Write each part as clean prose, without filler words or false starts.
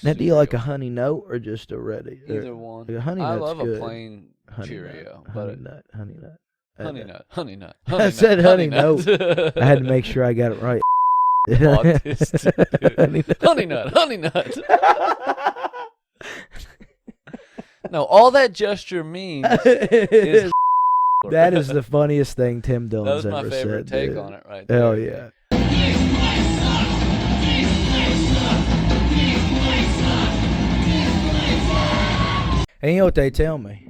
Now, do you like a honey note or just a ready? Either one. A honey I nut's love good. a plain Honey Cheerio, nut, but honey nut, honey nut. honey nut. I said honey note. I had to make sure I got it right. Autistic, dude. Honey nut. No, all that gesture means is That is the funniest thing Tim that Dillon's was my ever favorite said. take Dude. on it right there. Hell yeah. And you know what they tell me?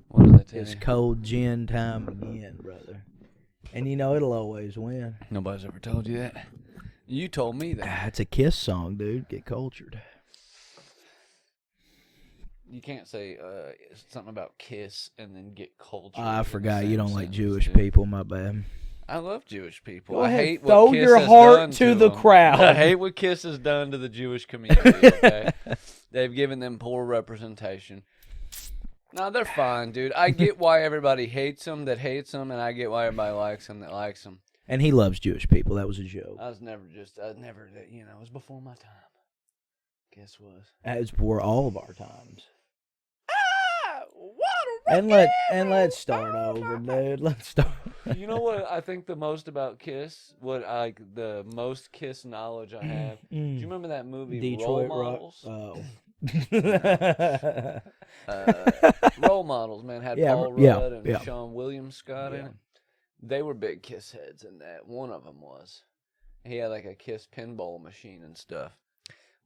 What do they tell It's you? cold gin time again, brother. And you know it'll always win. Nobody's ever told you that. You told me that. It's a Kiss song, dude. Get cultured. You can't say something about kiss and then get culture. I forgot you don't like Jewish people. people. My bad. I love Jewish people. Go I ahead, hate throw what Kiss your has heart done to the them. crowd. I hate what Kiss has done to the Jewish community. Okay, they've given them poor representation. No, they're fine, dude. I get why everybody hates them that hates them, and I get why everybody likes them that likes them. And he loves Jewish people. That was a joke. I was never, it was before my time. Kiss was. As for all of our times. What Let's start over, dude. Let's start. You know what I think the most about Kiss? The most Kiss knowledge I have? Do you remember that movie Detroit Role Models? Role Models, man, had Paul Rudd and Sean William Scott in it. They were big Kiss heads in that. One of them was. He had like a Kiss pinball machine and stuff.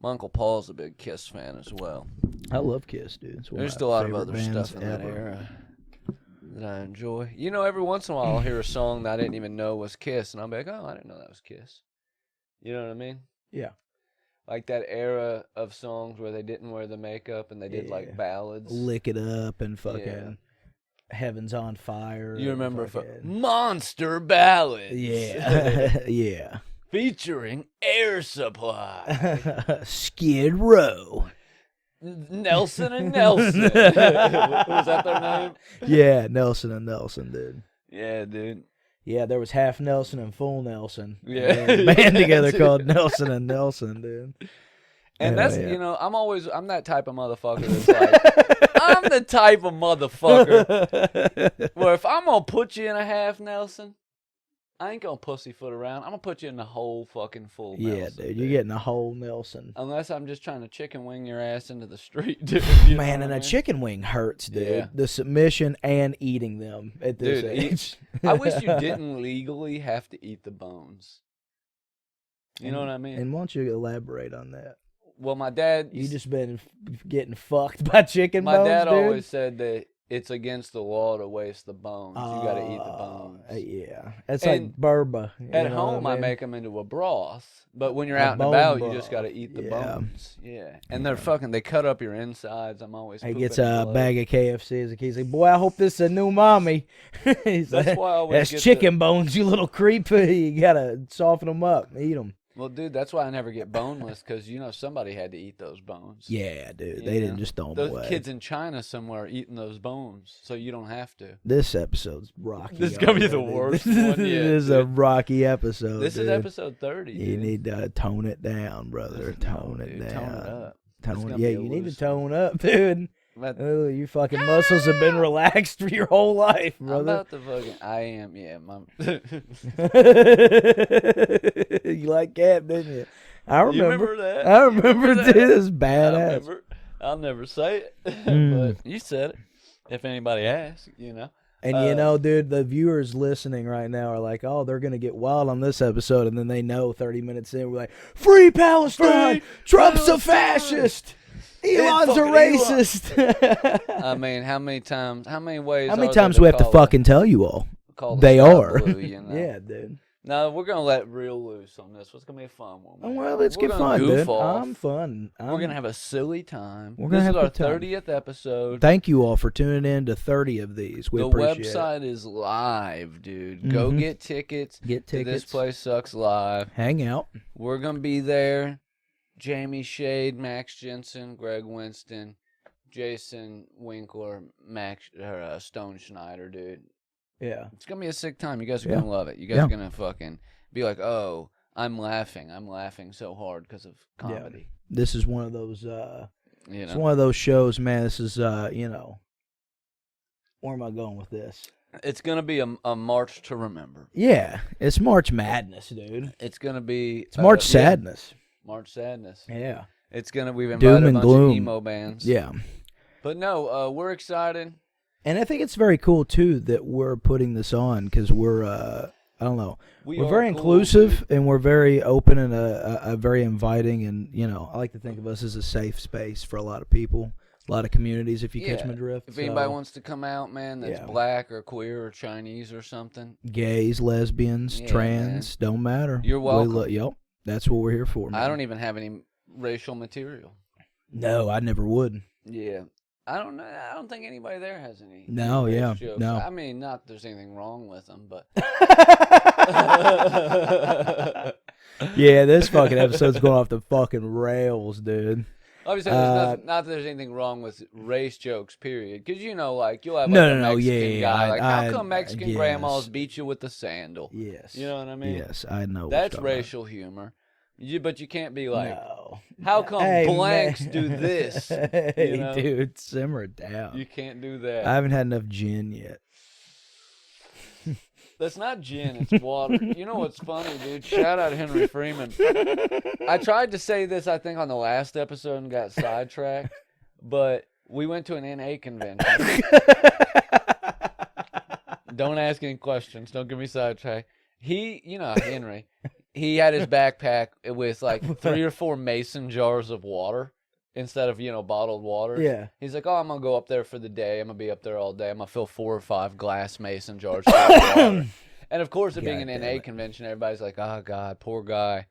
My Uncle Paul's a big Kiss fan as well. I love Kiss, dude. There's a lot of other stuff in that era that I enjoy. You know, every once in a while I'll hear a song that I didn't even know was Kiss, and I'll be like, oh, I didn't know that was Kiss. You know what I mean? Yeah. Like that era of songs where they didn't wear the makeup and they did like ballads. Lick It Up and fucking Heaven's on Fire. You remember Monster Ballads. Yeah. Yeah. Featuring Air Supply. Skid Row. Nelson and Nelson. Was that their name? Yeah, Nelson and Nelson, dude. Yeah, dude. Yeah, there was Half Nelson and Full Nelson. Yeah. And a band together called Nelson and Nelson, dude. And that's, you know, I'm that type of motherfucker that's like, I'm the type of motherfucker where if I'm going to put you in a Half Nelson, I ain't gonna pussyfoot around. I'm gonna put you in the whole fucking full Nelson. Yeah, dude. You're getting a whole Nelson. Unless I'm just trying to chicken wing your ass into the street, dude. Man, and a chicken wing hurts, dude. Yeah. The submission and eating them at this age. I wish you didn't legally have to eat the bones. You know what I mean? And why don't you elaborate on that? Well, my dad... You just been getting fucked by chicken bones, My dad dude? always said that it's against the law to waste the bones. You got to eat the bones. Yeah. It's like burba. At home, I make them into a broth. But when you're out and about, you just got to eat the bones. Yeah. And they cut up your insides. I'm always He gets a bag of KFC as a kid. He's like, boy, I hope this is a new mommy. He's That's like, why I always that's chicken bones, you little creep. You got to soften them up. Eat them. Well, dude, that's why I never get boneless, because, you know, somebody had to eat those bones. Yeah, dude. They didn't just throw them away. Those kids in China somewhere are eating those bones, so you don't have to. This episode's rocky. This is going to be the worst one yet. This is a rocky episode, This dude. is episode 30, You dude. need to tone it down, brother. Tone it down. Tone it up. Yeah, you need to tone up, dude. But Oh, your fucking muscles have been relaxed for your whole life, I'm brother. about to fucking... I am, yeah. You like Cap, didn't you? I remember. You remember that? I remember, that? dude. It's badass. I'll never say it, but you said it. If anybody asks, you know. And you know, dude, the viewers listening right now are like, oh, they're going to get wild on this episode. And then they know 30 minutes in, we're like, free Palestine! Trump's a fascist! Elon's a racist! I mean, how many ways How many times we have to fucking tell you all? They are. Blue, you know? Yeah, dude. No, we're going to let real loose on this. It's going to be a fun one. Man. Well, let's get fun, dude. I'm fun. We're going to have a silly time. We're gonna this have is our a good time. 30th episode. Thank you all for tuning in to 30 of these. We appreciate it. The website is live, dude. Go get tickets. Get to tickets. This Place Sucks Live. Hang out. We're going to be there. Jamie Shade, Max Jensen, Greg Winston, Jason Winkler, Stone Schneider, dude. Yeah. It's going to be a sick time. You guys are going to love it. You guys are going to fucking be like, oh, I'm laughing so hard because of comedy. This is one of those. It's one of those shows, man. This is where am I going with this? It's gonna be a March to remember. Yeah, it's March Madness, dude. It's gonna be. It's March Sadness. March Sadness. Yeah. It's gonna. We've invited a bunch of emo bands. Yeah. But no, we're excited. And I think it's very cool too that we're putting this on because we're I don't know. We're very inclusive and we're very open and a very inviting, and I like to think of us as a safe space for a lot of people, a lot of communities. If you catch my drift. If anybody wants to come out, man, that's black or queer or Chinese or something, gays, lesbians, trans, don't matter. You're welcome. Yep, that's what we're here for. Man. I don't even have any racial material. No, I never would. Yeah. I don't think anybody there has any. No, yeah, jokes. no. I mean, not that there's anything wrong with them, but. Yeah, this fucking episode's going off the fucking rails, dude. Obviously, there's not that there's anything wrong with race jokes, period. Because you'll have a Mexican guy. How come Mexican grandmas beat you with a sandal? Yes. You know what I mean? Yes, I know. That's racial humor. But you can't be like, no. How come blanks do this? Hey, dude, simmer down. You can't do that. I haven't had enough gin yet. That's not gin, it's water. You know what's funny, dude? Shout out Henry Freeman. I tried to say this, I think, on the last episode and got sidetracked, but we went to an NA convention. Don't ask any questions. Don't get me sidetracked. Henry. He had his backpack with like 3 or 4 mason jars of water instead of, bottled water. Yeah. He's like, I'm going to go up there for the day. I'm going to be up there all day. I'm going to fill 4 or 5 glass mason jars full of water. And of course, it being an NA convention, everybody's like, oh, God, poor guy.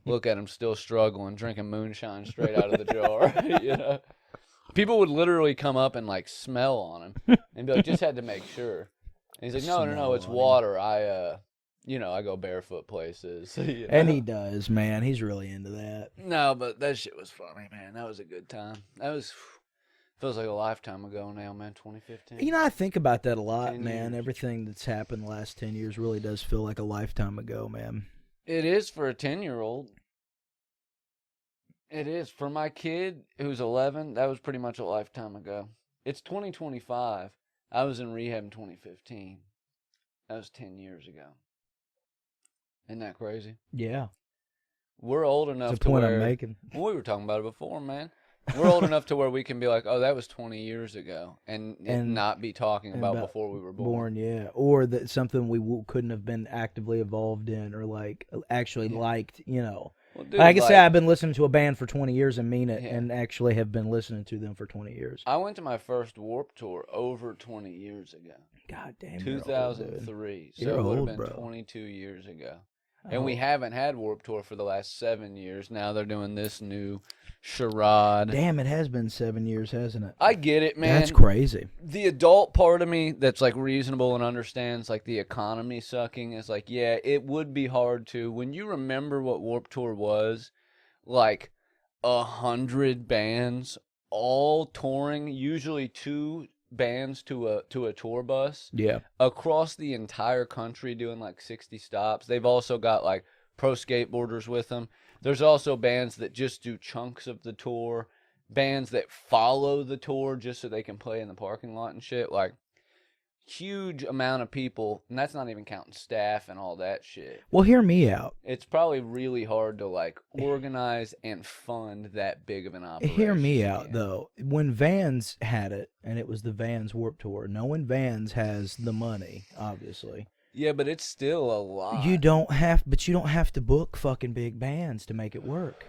Look at him still struggling, drinking moonshine straight out of the jar. People would literally come up and like smell on him and be like, just had to make sure. And he's like, no, it's water. I go barefoot places. And he does, man. He's really into that. No, but that shit was funny, man. That was a good time. Feels like a lifetime ago now, man, 2015. I think about that a lot, man. Everything that's happened the last 10 years really does feel like a lifetime ago, man. It is for a 10-year-old. It is. For my kid, who's 11, that was pretty much a lifetime ago. It's 2025. I was in rehab in 2015. That was 10 years ago. Isn't that crazy? Yeah. We're old enough That's the point I'm making. Well, we were talking about it before, man. We're old enough to where we can be like, oh, that was 20 years ago, and not be talking about before we were born. Yeah. Or that something we couldn't have been actively involved in or like actually liked, Well, dude, I can say I've been listening to a band for 20 years and mean it and actually have been listening to them for 20 years. I went to my first Warped Tour over 20 years ago. God damn, 2003. So it would have been 22 years ago. And we haven't had Warped Tour for the last 7 years. Now they're doing this new charade. Damn, it has been 7 years, hasn't it? I get it, man. That's crazy. The adult part of me that's like reasonable and understands like the economy sucking is like, yeah, it would be hard to. When you remember what Warped Tour was, like 100 bands all touring, usually 2 bands to a tour bus across the entire country doing like 60 stops. They've also got like pro skateboarders with them. There's also bands that just do chunks of the tour, bands that follow the tour just so they can play in the parking lot and shit. Like huge amount of people, and that's not even counting staff and all that shit. Well, hear me out. It's probably really hard to like organize and fund that big of an operation. Hear me out though. When Vans had it, and it was the Vans Warped Tour, knowing Vans has the money, obviously. Yeah, but it's still a lot. You don't have to book fucking big bands to make it work.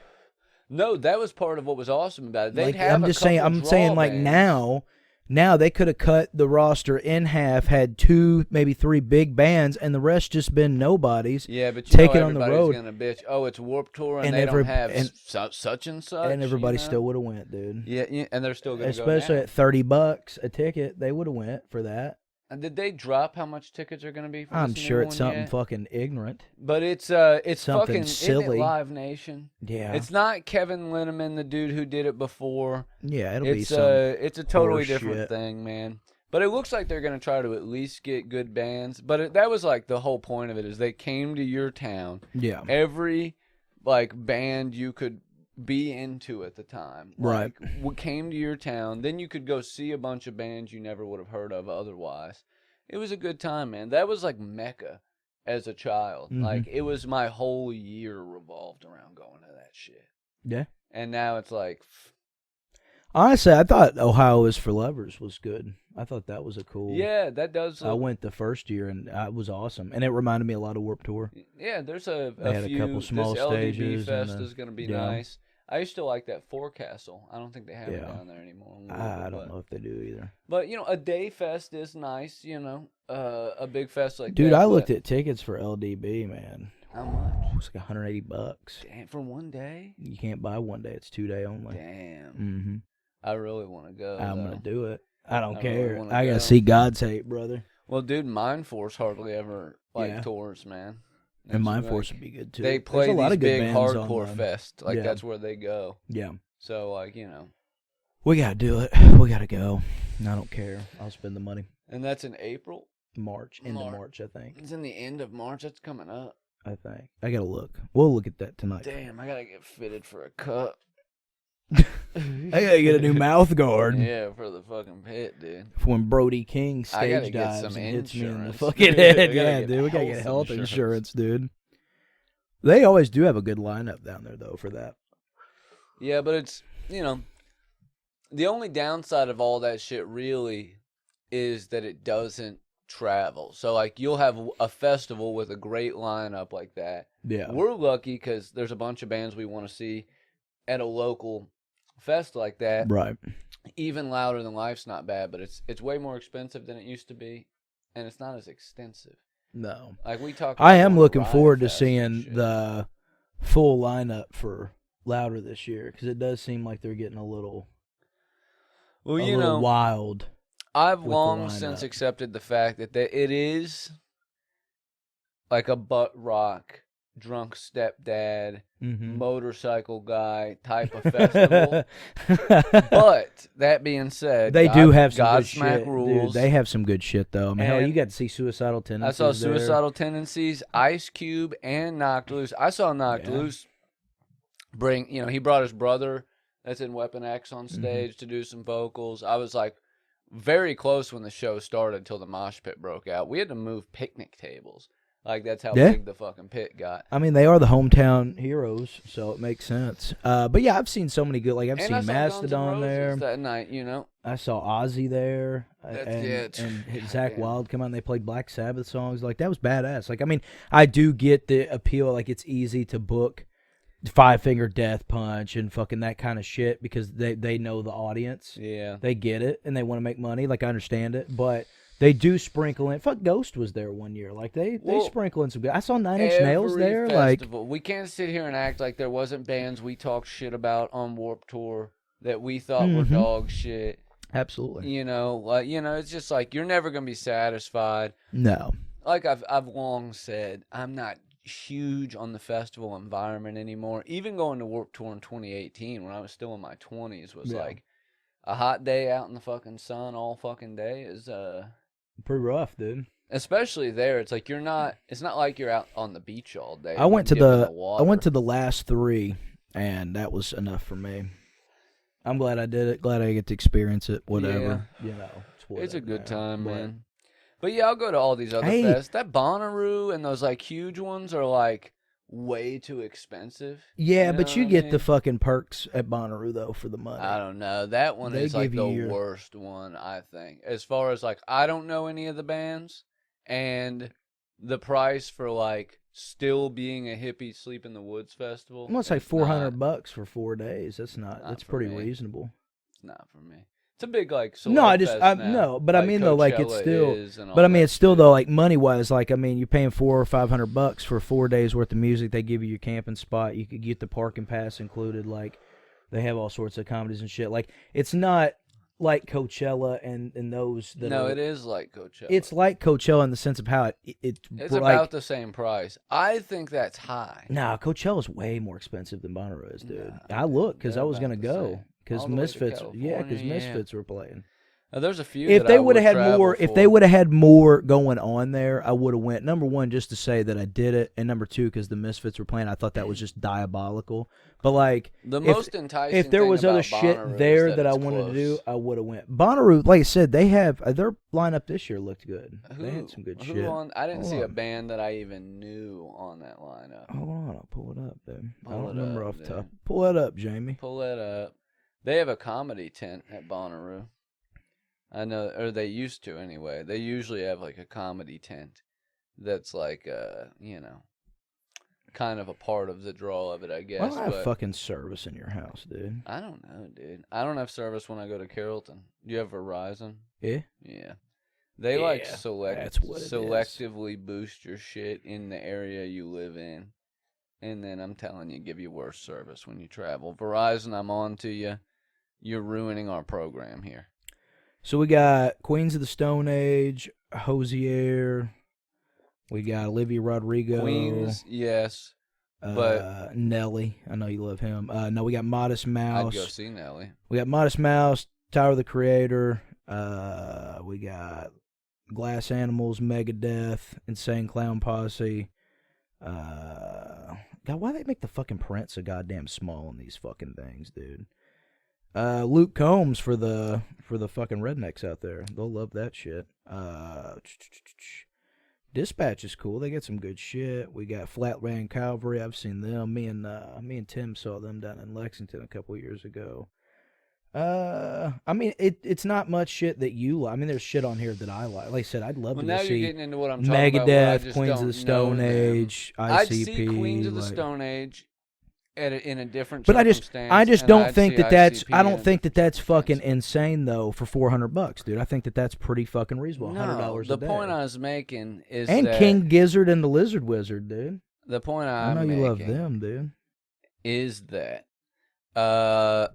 No, that was part of what was awesome about it. They'd like, have I'm saying like bands. Now they could have cut the roster in half, had 2, maybe 3 big bands, and the rest just been nobodies. Yeah, but take it on the road. Gonna bitch. Oh, it's Warped Tour, and they don't have such and such. And everybody still would have went, dude. Yeah, and they're still gonna especially go at $30 a ticket, they would have went for that. And did they drop how much tickets are gonna be? For I'm this sure new it's one something yet? fucking ignorant. But it's something fucking silly. Isn't it Live Nation? Yeah. It's not Kevin Linneman, the dude who did it before. Yeah, it'll be some. It's a totally different shit. thing, man. But it looks like they're gonna try to at least get good bands. But that was like the whole point of it is they came to your town. Yeah. Every like band you could be into at the time. Right. Like, what came to your town, then you could go see a bunch of bands you never would have heard of otherwise. It was a good time, man. That was like Mecca as a child. Mm-hmm. Like, it was my whole year revolved around going to that shit. Yeah. And now it's like... Honestly, I thought Ohio is for Lovers was good. I thought that was a cool... Yeah, that does... I went the first year, and it was awesome. And it reminded me a lot of Warped Tour. Yeah, there's a few... couple small this stages. LDB Fest is going to be nice. I used to like that Forecastle. I don't think they have it down there anymore. I don't know if they do either. But, a day fest is nice, a big fest like that. Dude, I looked at tickets for LDB, man. How much? It's like $180. Damn, for one day? You can't buy one day. It's 2 day only. Damn. Mm-hmm. I really want to go. I'm going to do it. I don't care. Really I got to see God's Hate, brother. Well, dude, Mindforce hardly ever tours, man. And Mindforce would be good, too. They play these big hardcore fest. Like, that's where they go. Yeah. So, we got to do it. We got to go. I don't care. I'll spend the money. And that's in April? March. End of March, I think. It's in the end of March. That's coming up. I think. I got to look. We'll look at that tonight. Damn, I got to get fitted for a cup. I gotta get a new mouth guard. Yeah, for the fucking pit, dude. When Brody King stage dives and hits me in the fucking head. Yeah, dude, we gotta get health insurance, dude. They always do have a good lineup down there, though, for that. Yeah, but it's, the only downside of all that shit really is that it doesn't travel. So, like, you'll have a festival with a great lineup like that. Yeah. We're lucky because there's a bunch of bands we want to see at a local fest like that. Right. Even Louder Than Life's not bad, but it's way more expensive than it used to be, and it's not as extensive. No. Like we talked. I am looking forward to seeing the full lineup for Louder this year because it does seem like they're getting a little wild. I've long since accepted the fact that it is like a butt rock, drunk stepdad, motorcycle guy type of festival. But that being said, they do have some good Godsmack shit. rules. Dude, they have some good shit though. I mean, hell, you got to see Suicidal Tendencies. I saw Suicidal Tendencies, Ice Cube, and Knocked Loose. I saw Knocked Loose bring. He brought his brother that's in Weapon X on stage to do some vocals. I was like very close when the show started till the mosh pit broke out. We had to move picnic tables. Like, that's how big the fucking pit got. I mean, they are the hometown heroes, so it makes sense. But yeah, I've seen so many good. Like, I've seen Mastodon there that night. I saw Ozzy there, and Zakk Wylde come out and they played Black Sabbath songs. Like, that was badass. Like, I mean, I do get the appeal. Like, it's easy to book Five Finger Death Punch and fucking that kind of shit because they know the audience. Yeah, they get it and they want to make money. Like, I understand it, but. They do sprinkle in. Fuck, Ghost was there one year. Like they sprinkle in some good. I saw Nine Inch Nails there. Festival. Like we can't sit here and act like there wasn't bands we talked shit about on Warped Tour that we thought were dog shit. Absolutely. It's just like you're never gonna be satisfied. No. Like I've long said, I'm not huge on the festival environment anymore. Even going to Warped Tour in 2018 when I was still in my 20s was like a hot day out in the fucking sun all fucking day is pretty rough, dude. Especially there, it's like it's not like you're out on the beach all day. I went to the last 3 and that was enough for me. I'm glad I did it. Glad I get to experience it. Whatever. Yeah. It's a good time, man. But yeah, I'll go to all these other fests. That Bonnaroo and those like huge ones are like way too expensive. Yeah, but you get the fucking perks at Bonnaroo though for the money. I don't know. That one is like the worst one, I think. As far as like I don't know any of the bands and the price for like still being a hippie sleep in the woods festival. Well, it's like $400 for 4 days. That's pretty reasonable. It's not for me. It's a big like but I mean though, like it's still, but I mean it's still though, like money wise, like I mean you're paying $400 or $500 for 4 days worth of music. They give you your camping spot. You could get the parking pass included. Like they have all sorts of comedies and shit. Like it's not like Coachella and those. It is like Coachella. It's like Coachella in the sense of how it's like, about the same price. I think that's high. Nah, Coachella's way more expensive than Bonnaroo is, dude. I looked because I was gonna go. Because Misfits, Misfits were playing. There's a few. If they would have had more, if they would have had more going on there, I would have went. Number one, just to say that I did it, and number two, because the Misfits were playing, I thought that was just diabolical. But like, most enticing if there was other shit there that I wanted to do, I would have went. Bonnaroo, like I said, they have their lineup this year looked good. They had some good shit. I didn't see a band that I even knew on that lineup. Hold on, I'll pull it up, dude. I don't remember off the top. Pull it up, Jamie. Pull it up. They have a comedy tent at Bonnaroo. I know, or they used to anyway. They usually have like a comedy tent that's like, kind of a part of the draw of it, I guess. Why don't I have fucking service in your house, dude? I don't know, dude. I don't have service when I go to Carrollton. Do you have Verizon? Yeah. Yeah. They selectively is. boost your shit in the area you live in. And then I'm telling you, give you worse service when you travel. Verizon, I'm on to you. You're ruining our program here. So we got Queens of the Stone Age, Hozier. We got Olivia Rodrigo. Queens, yes. But Nelly. I know you love him. No, we got Modest Mouse. I'd go see Nelly. We got Modest Mouse, Tyler the Creator. We got Glass Animals, Megadeth, Insane Clown Posse. God, why they make the fucking prints so goddamn small on these fucking things, dude? Luke Combs for the fucking rednecks out there. They'll love that shit. Dispatch is cool. They get some good shit. We got Flatland Cavalry. I've seen them. Me and Tim saw them down in Lexington a couple years ago. I mean, it's not much shit that you like. I mean, there's shit on here that I like. Like I said, I'd love to now see you're getting into what I'm talking Megadeth, about, Queens of the Stone Age, ICP. I'd see Queens of the Stone Age in a different but circumstance. I just don't think that that's I don't think that that's fucking insane though for $400, dude. I think that that's pretty fucking reasonable. $100 a day. The point I was making is and that King Gizzard and the Lizard Wizard, dude. The point I know you love them, dude. Is that the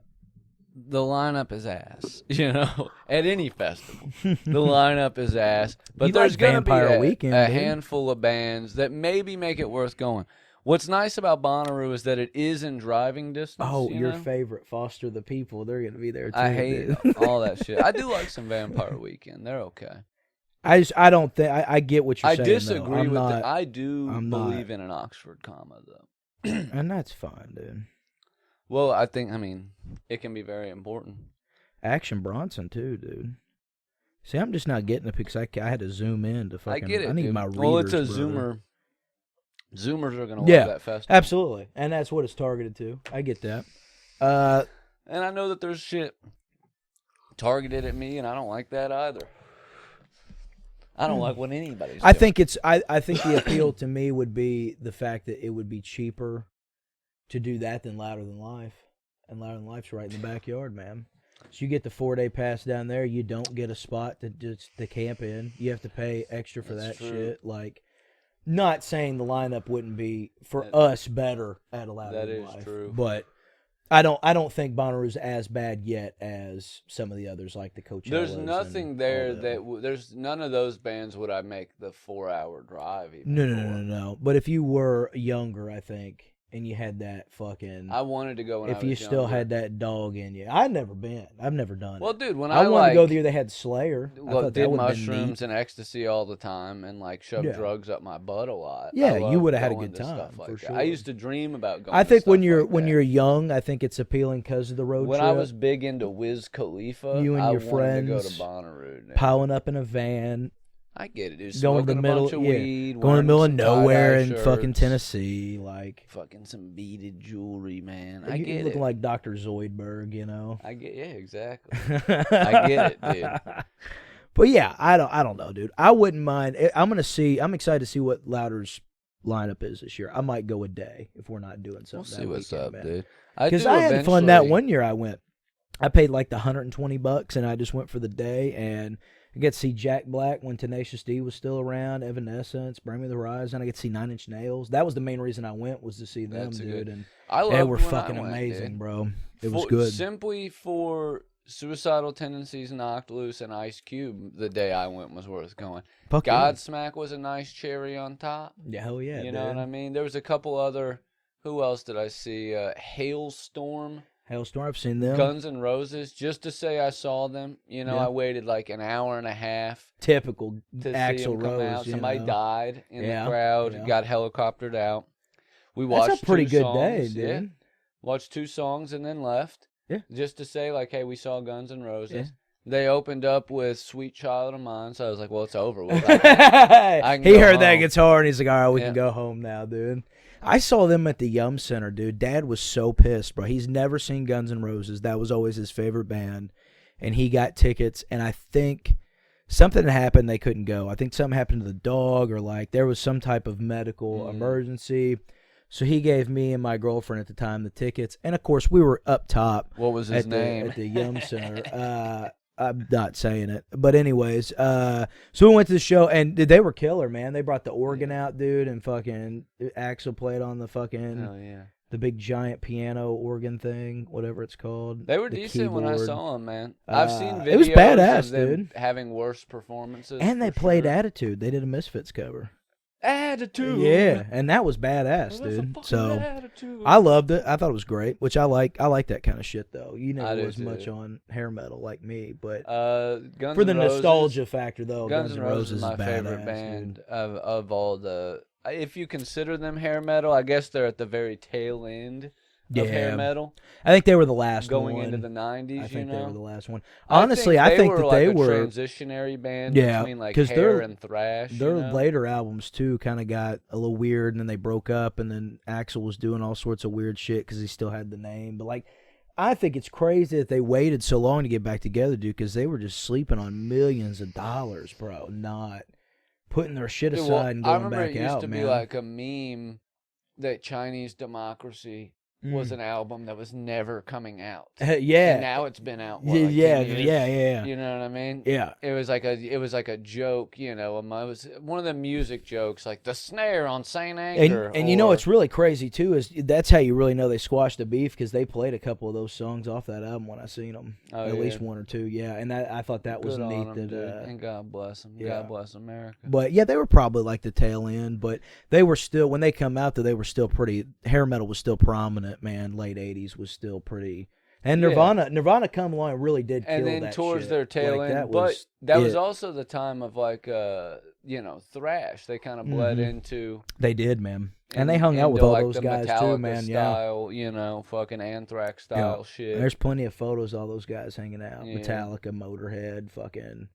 lineup is ass, at any festival. The lineup is ass. But there's going to be a handful of bands that maybe make it worth going. What's nice about Bonnaroo is that it is in driving distance. Oh, your favorite, Foster the People. They're going to be there, too. I hate all that shit. I do like some Vampire Weekend. They're okay. I don't think... I get what you're saying, I disagree with it. I do believe in an Oxford comma, though. And that's fine, dude. Well, it can be very important. Action Bronson, too, dude. See, I'm just not getting it because I had to zoom in to fucking... I get it, I need dude. my readers, well, it's a brother. Zoomer. Zoomers are going to love that festival. Absolutely. And that's what it's targeted to. I get that. And I know that there's shit targeted at me, and I don't like that either. I don't like what anybody's doing. I think the appeal to me would be the fact that it would be cheaper to do that than Louder Than Life. And Louder Than Life's right in the backyard, man. So you get the 4-day pass down there. You don't get a spot to camp in. You have to pay extra for that shit. Like, not saying the lineup wouldn't be for us better at a Louder Than Life. That is true. But I don't think Bonnaroo's as bad yet as some of the others, like the Coachella. There's nothing there there's none of those bands would I make the 4-hour drive. Even No. But if you were younger, I think, and you had that fucking... I wanted to go when I was younger. If you still had that dog in you. I've never been. I've never done it. Well, dude, when I wanted to go there, they had Slayer. Well, did mushrooms and ecstasy all the time and, shove drugs up my butt a lot. Yeah, you would have had a good time, for sure. I used to dream about going I think to when you're young, I think it's appealing because of the road trip. When I was big into Wiz Khalifa, you and your friends to go to Bonnaroo. Piling up in a van. I get it, dude. Going to the middle, weed, going to the middle of nowhere in fucking Tennessee, fucking some beaded jewelry, man. I get it. Looking like Dr. Zoidberg, exactly. I get it, dude. But yeah, I don't know, dude. I wouldn't mind. I'm excited to see what Louder's lineup is this year. I might go a day if we're not doing something. We'll see what's up, dude. Because I had fun that one year. I went. I paid like the $120, and I just went for the day and. I get to see Jack Black when Tenacious D was still around, Evanescence, Bring Me the Horizon. I get to see 9 Inch Nails. That was the main reason I went, was to see them, dude. And they were fucking amazing, bro. It was good. Simply for Suicidal Tendencies, Knocked Loose, and Ice Cube, the day I went was worth going. Godsmack was a nice cherry on top. Yeah, hell yeah, You know what I mean? There was a couple other... Who else did I see? Hailstorm. Halestorm, I've seen them. Guns N' Roses, just to say I saw them. You know, I waited like an hour and a half. Typical to Axl see them come Rose. out. Somebody died in the crowd. Yeah. Got helicoptered out. We watched. That's a pretty good songs, day, dude. Yeah. Watched 2 songs and then left. Yeah. Just to say, like, hey, we saw Guns N' Roses. Yeah. They opened up with "Sweet Child of Mine," so I was like, "Well, it's over with." He heard that home. guitar and he's like, "All right, we can go home now, dude." I saw them at the Yum Center, dude. Dad was so pissed, bro. He's never seen Guns N' Roses. That was always his favorite band, and he got tickets. And I think something happened; they couldn't go. I think something happened to the dog, or like there was some type of medical emergency. So he gave me and my girlfriend at the time the tickets, and of course we were up top. What was his name at the Yum Center? I'm not saying it, but anyways, so we went to the show, and they were killer, man. They brought the organ out, dude, and fucking Axl played on the fucking the big giant piano organ thing, whatever it's called. They were decent when I saw them, man. I've seen videos it was badass, of them dude, having worse performances, and they played Attitude. They did a Misfits cover. Attitude. Yeah, and that was badass, dude. So attitude. I loved it. I thought it was great, which I like. I like that kind of shit, though. You never was too. much on hair metal like me, but Guns for the N' Roses, nostalgia factor, though, Guns N' Roses is my badass, favorite band dude. of all the. If you consider them hair metal, I guess they're at the very tail end of hair metal. I think they were the last going one. into the 90s. I think they were the last one. Honestly, I think that they like were a transitionary band between like hair and thrash. Their later albums too kind of got a little weird, and then they broke up, and then Axl was doing all sorts of weird shit because he still had the name. But like, I think it's crazy that they waited so long to get back together, dude, because they were just sleeping on millions of dollars, bro, not putting their shit aside and going back out, man. I remember it used to be like a meme that Chinese Democracy was an album that was never coming out. Yeah. And now it's been out. Yeah. You know what I mean? Yeah. It was like a joke, you know. It was one of the music jokes, like the snare on Saint Anger. And you know what's really crazy too is that's how you really know they squashed the beef, because they played a couple of those songs off that album when I seen them. At least one or two, yeah. And I thought that was neat. And God bless them. God bless America. But yeah, they were probably like the tail end, but they were still, when they come out, they were still pretty. Hair metal was still prominent. Man, late 80s was still pretty, and Nirvana come along and really did kill that shit. And then towards their tail end, but that was also the time of like thrash. They kind of bled into. They did, man, and they hung out with all those guys Metallica too, man. Style, fucking Anthrax style shit. There's plenty of photos of all those guys hanging out. Metallica, Motorhead, fucking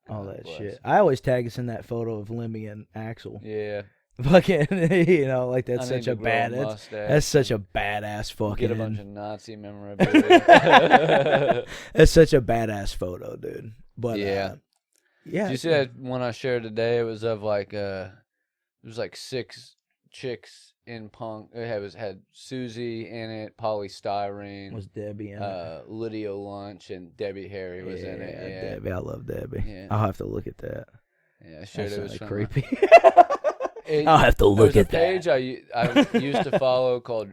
all that shit. I always tag us in that photo of Lemmy and Axl. Yeah. Fucking, like that's such a that's such a badass fucking. Get a bunch of Nazi memorabilia. That's such a badass photo, dude. But yeah. Did you see that one I shared today? It was of like it was like 6 chicks in punk. It had Susie in it, Polly Styrene. Was Debbie in it? Lydia Lunch and Debbie Harry was in it. Yeah, Debbie, I love Debbie. Yeah. I'll have to look at that. Yeah, I shared it. Was creepy. I'll have to look at that. There's a page I used to follow called,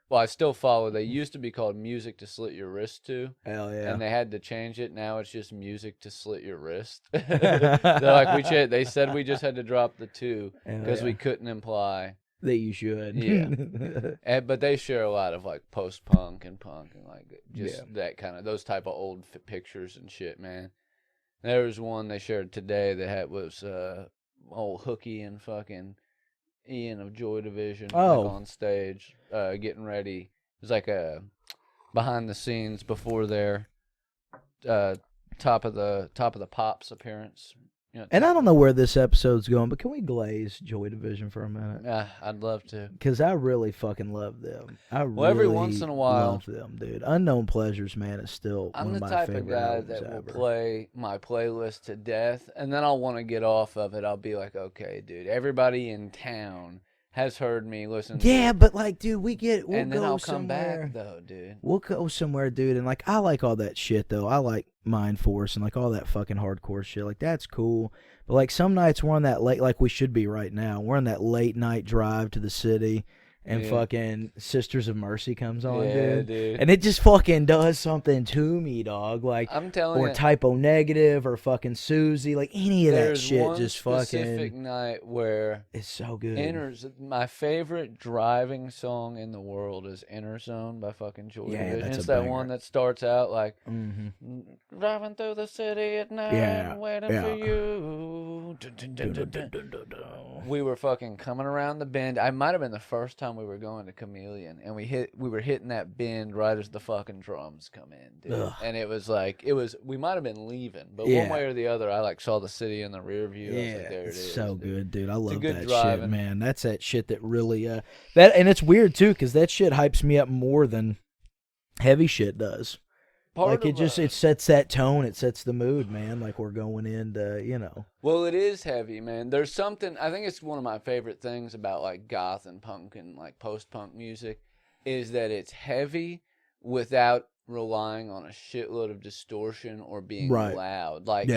well, I still follow. They used to be called Music to Slit Your Wrist To. Hell yeah. And they had to change it. Now it's just Music to Slit Your Wrist. They're like, they said we just had to drop the 2 because we couldn't imply that you should. Yeah. But they share a lot of like post-punk and punk and like just that kind of, those type of old pictures and shit, man. There was one they shared today that was old Hookie and fucking Ian of Joy Division on stage getting ready. It was like a behind the scenes before their top of the Pops appearance. And I don't know where this episode's going, but can we glaze Joy Division for a minute? I'd love to. Because I really fucking love them. Every once in a while, love them, dude. Unknown Pleasures, man, is still one of my favorite. I'm the type of guy that will play my playlist to death, and then I'll want to get off of it. I'll be like, okay, dude, everybody in town has heard me listen to it. But like, dude, we'll and then go I'll somewhere. Come back, though, dude. We'll go somewhere, dude, and like, I like all that shit, though. I like Mind Force and like all that fucking hardcore shit. Like, that's cool. But like, some nights we're on that late, like we should be right now. We're on that late night drive to the city, and fucking Sisters of Mercy comes on, dude. And it just fucking does something to me, dog. Like, I'm telling you, or Typo Negative, or fucking Susie, like any of that shit. There's just one specific night where it's so good. My favorite driving song in the world is Inner Zone by fucking Joy Division. It's that one that starts out like driving through the city at night, waiting for you. We were fucking coming around the bend. I might have been the first time we were going to Chameleon, and we were hitting that bend right as the fucking drums come in, dude. And it was we might have been leaving, but one way or the other, I like saw the city in the rear view. I was like, there it is. So good, dude. I love that driving shit, man. That's that shit that really and it's weird too, because that shit hypes me up more than heavy shit does. It sets that tone, it sets the mood, man. Like we're going into, Well, it is heavy, man. There's something, I think it's one of my favorite things about like goth and punk and like post-punk music is that it's heavy without relying on a shitload of distortion or being loud. Like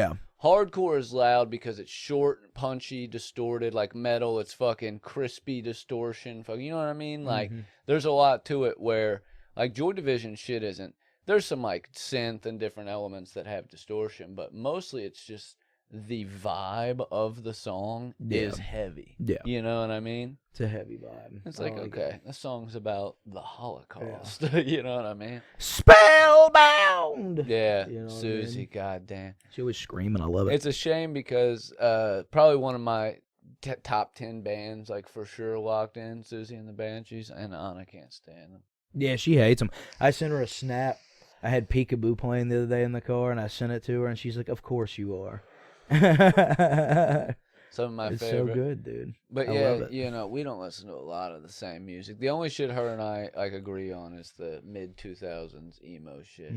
hardcore is loud because it's short, punchy, distorted. Like metal, it's fucking crispy distortion. You know what I mean? Like there's a lot to it where like Joy Division shit isn't. There's some like synth and different elements that have distortion, but mostly it's just the vibe of the song is heavy. Yeah. You know what I mean? It's a heavy vibe. It's like, okay, this song's about the Holocaust. You know what I mean? Spellbound! Yeah. You know Susie, goddamn. She was screaming. I love it. It's a shame because probably one of my top 10 bands, like for sure locked in, Susie and the Banshees, and Anna can't stand them. Yeah, she hates them. I sent her a snap. I had Peekaboo playing the other day in the car, and I sent it to her, and she's like, "Of course you are." Some of my it's favorite. So good, dude. But we don't listen to a lot of the same music. The only shit her and I like agree on is the mid 2000s emo shit.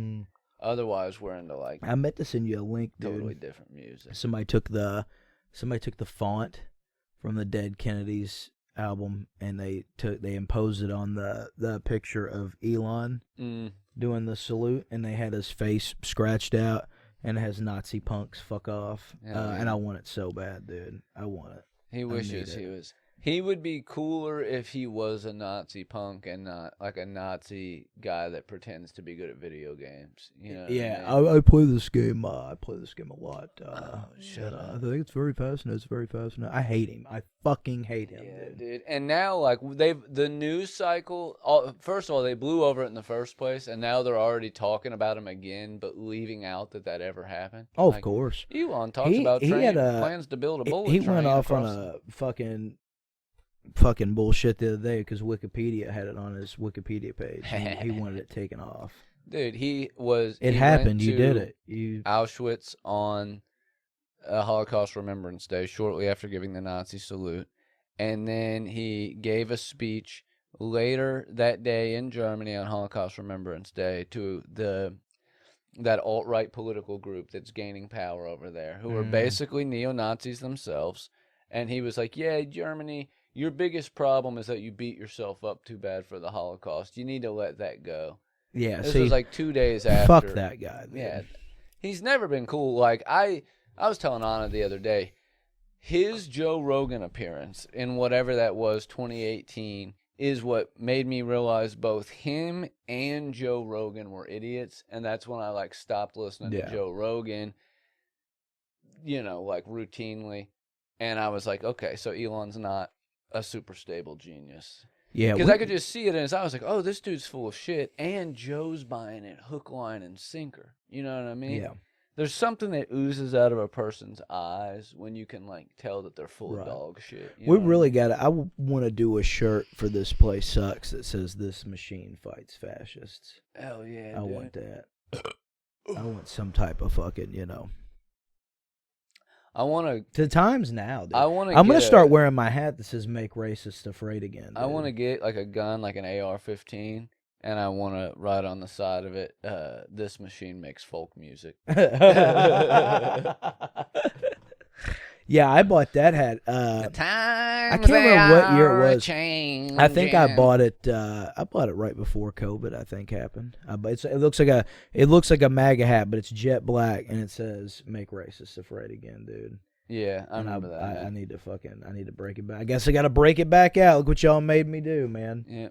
Otherwise, we're into like. I meant to send you a link, dude. Totally different music. Somebody took the font from the Dead Kennedys album, and they imposed it on the picture of Elon doing the salute, and they had his face scratched out, and it has Nazi punks fuck off. And I want it so bad, dude. I want it. He wishes he was. He would be cooler if he was a Nazi punk and not like a Nazi guy that pretends to be good at video games. You know? Yeah, I play this game. I play this game a lot. Shut up! I think it's very fascinating. It's very fascinating. I hate him. I fucking hate him, dude. And now, like the news cycle. First of all, they blew over it in the first place, and now they're already talking about him again, but leaving out that ever happened. Oh, of course. Elon talks about plans to build a bullet train. He went off on a fucking bullshit the other day because Wikipedia had it on his Wikipedia page. He wanted it taken off. Dude, It happened. You did it. Auschwitz on Holocaust Remembrance Day, shortly after giving the Nazi salute, and then he gave a speech later that day in Germany on Holocaust Remembrance Day to that alt-right political group that's gaining power over there, who are basically neo-Nazis themselves. And he was like, "Yeah, Germany, your biggest problem is that you beat yourself up too bad for the Holocaust. You need to let that go." Yeah, this was like 2 days after. Fuck that guy. Man. Yeah, he's never been cool. Like I was telling Anna the other day, his Joe Rogan appearance in whatever that was, 2018, is what made me realize both him and Joe Rogan were idiots, and that's when I like stopped listening to Joe Rogan. Like routinely. And I was like, okay, so Elon's not a super stable genius. Yeah. Because I could just see it in his eyes. I was like, oh, this dude's full of shit. And Joe's buying it hook, line, and sinker. You know what I mean? Yeah. There's something that oozes out of a person's eyes when you can, like, tell that they're full of dog shit. We really got to... I want to do a shirt for This Place Sucks that says, "This machine fights fascists." Hell yeah, I want that. I want some type of fucking, I want to times now. Dude. I'm gonna start wearing my hat that says "Make Racists Afraid Again." Dude. I want to get like a gun, like an AR-15, and I want to write on the side of it, "This machine makes folk music." Yeah, I bought that hat. The times I can't remember what year it was. Changing. I think I bought it. I bought it right before COVID. I think happened. It looks like a MAGA hat, but it's jet black and it says "Make Racists Afraid Again," dude. Yeah, I remember that. I need to break it back. I guess I got to break it back out. Look what y'all made me do, man. Yeah.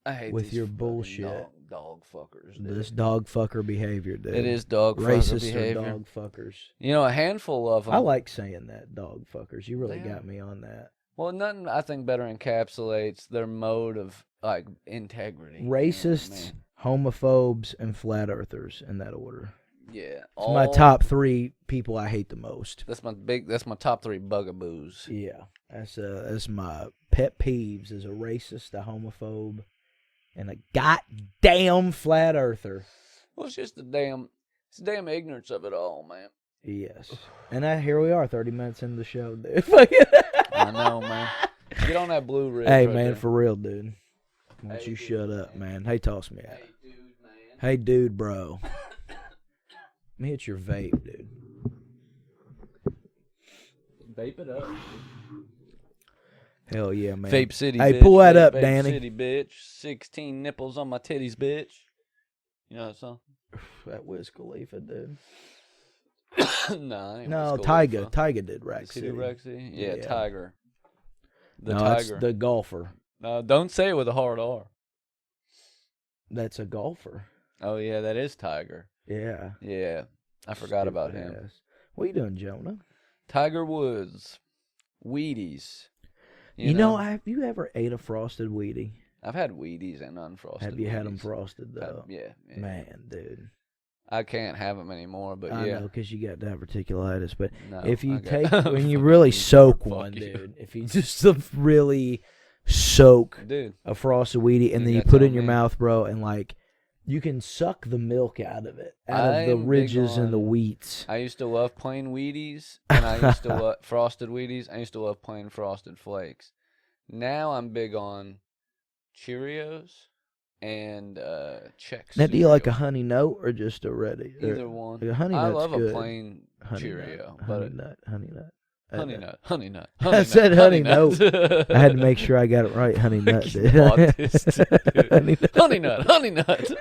I hate with these your bullshit. Dog fuckers, dude. This dog fucker behavior, dude. It is dog fucker behavior. Racist dog fuckers. You know, a handful of them. I like saying that, dog fuckers. You really got me on that. Well, nothing I think better encapsulates their mode of like integrity. Racists, homophobes, and flat earthers in that order. Yeah, it's my top 3 people I hate the most. That's my top 3 bugaboos. Yeah, that's my pet peeves. Is a racist, a homophobe, and a goddamn flat earther. Well, it's just the damn ignorance of it all, man. Yes, and here we are, 30 minutes into the show, dude. I know, man. Get on that Blue Ridge. Hey, right man, there. for real, dude. Why don't you shut up, man? Hey, toss me out. Hey, dude, bro. Let me hit your vape, dude. Vape it up. Hell yeah, man. Vape City, hey, bitch. Pull that up, Vape Danny. City, bitch. 16 nipples on my titties, bitch. You know that song? That Wiz Khalifa, dude. No, Tyga did Rack City. Rack City? Yeah, Tiger. Tiger. That's the golfer. No, don't say it with a hard R. That's a golfer. Oh, yeah, that is Tiger. Yeah. Yeah, I forgot about him. Ass. What are you doing, Jonah? Tiger Woods. Wheaties. You know, have you ever ate a frosted Wheatie? I've had Wheaties and unfrosted Have you Wheaties. had them frosted, though? Yeah. Man, dude. I can't have them anymore, but I know, because you got diverticulitis. But no, if you when you really soak one, dude, if you just really soak a frosted Wheatie and then you put it in your mouth, bro, and like you can suck the milk out of it, out of the ridges and the wheats. I used to love plain Wheaties, and I used to love frosted Wheaties. I used to love plain Frosted Flakes. Now I'm big on Cheerios and Chex. Now, do you like a honey nut or just a ready? Either one. A honey nut's I love good. A plain Cheerio. Honey nut. Honey nut. I said honey nut. I had to make sure I got it right. Honey nut. Honey nut.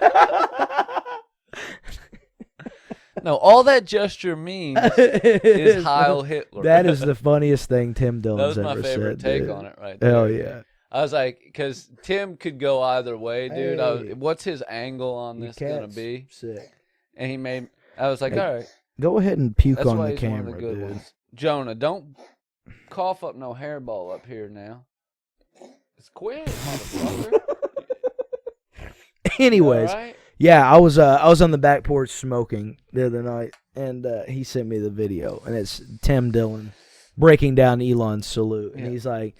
No, all that gesture means is Heil Hitler. That is the funniest thing Tim Dillon's ever said. That was my favorite take on it right there. Hell yeah. I was like, because Tim could go either way, dude. Hey, what's his angle on this going to be? Sick. And I was like, all right. Go ahead and puke That's on why the he's camera, one of the good dude. ones. Jonah, don't cough up no hairball up here now. It's quick, motherfucker. Anyways, right? Yeah, I was on the back porch smoking the other night, and he sent me the video, and it's Tim Dillon breaking down Elon's salute, and he's like,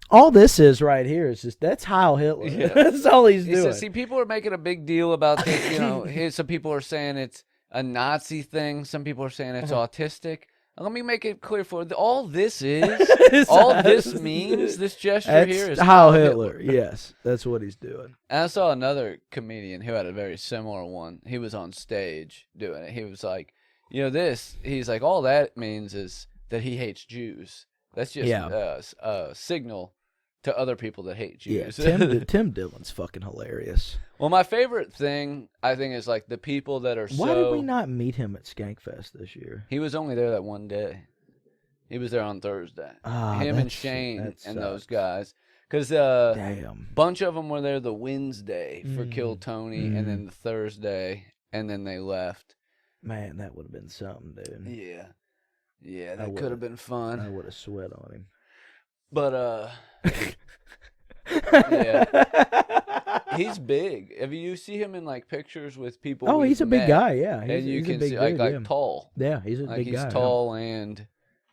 all this is right here is just, that's Heil Hitler. Yeah. That's all he's doing. Says, see, people are making a big deal about this. You know, some people are saying it's a Nazi thing. Some people are saying it's autistic. Let me make it clear for you. All this is, all this means, this gesture here is Heil Hitler. Yes, that's what he's doing. And I saw another comedian who had a very similar one. He was on stage doing it. He was like, he's like, all that means is that he hates Jews. That's just a signal to other people that hate Jews. Yeah, Tim Dillon's fucking hilarious. Well, my favorite thing, I think, is like the people that are Why did we not meet him at Skankfest this year? He was only there that one day. He was there on Thursday. Him and Shane and those guys. Because a bunch of them were there the Wednesday for Kill Tony, and then the Thursday, and then they left. Man, that would have been something, dude. Yeah. Yeah, that could have been fun. I would have sweat on him. But, yeah. He's big. If you see him in like pictures with people, he's a big guy. Yeah, and you can see like tall. Yeah, he's a big guy. He's tall and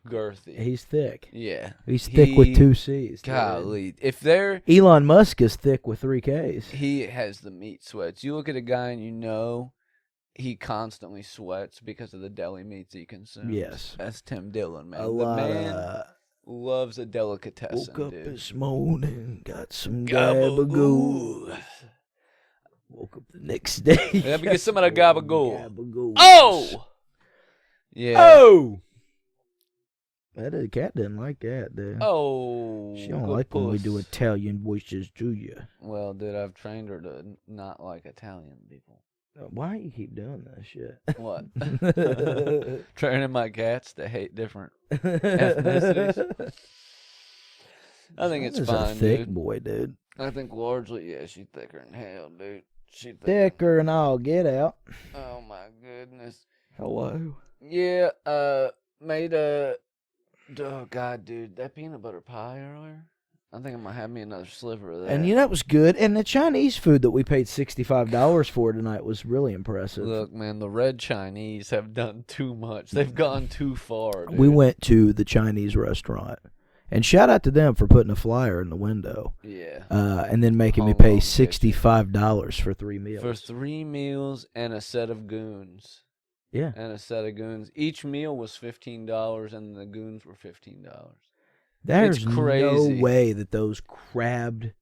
girthy. He's thick. Yeah, he's thick with 2 C's. Golly, if Elon Musk is thick with 3 Ks. He has the meat sweats. You look at a guy and you know he constantly sweats because of the deli meats he consumes. Yes, that's Tim Dillon, man. The man loves a delicatessen. Woke up dude. this morning, got some gabagool. Woke up the next day. Let me get some of that gabagool. Oh! Yeah. Oh! That cat didn't like that, dude. Oh. She don't like when we do Italian voices, do you? Well, dude, I've trained her to not like Italian people. Why do you keep doing that shit? What? Training my cats to hate different ethnicities. I think it's fine, a thick dude. boy, dude. I think largely, yeah, she's thicker than hell, dude. Thicker than all get out. Oh my goodness. Hello. Yeah, made oh god, dude, that peanut butter pie earlier. I think I might have me another sliver of that. And that was good. And the Chinese food that we paid $65 for tonight was really impressive. Look, man, the Red Chinese have done too much. They've gone too far, dude. We went to the Chinese restaurant. And shout out to them for putting a flyer in the window. Yeah. And then making me pay $65 for 3 meals. For 3 meals and a set of goons. Yeah. And a set of goons. Each meal was $15 and the goons were $15. There's no way that those crabbed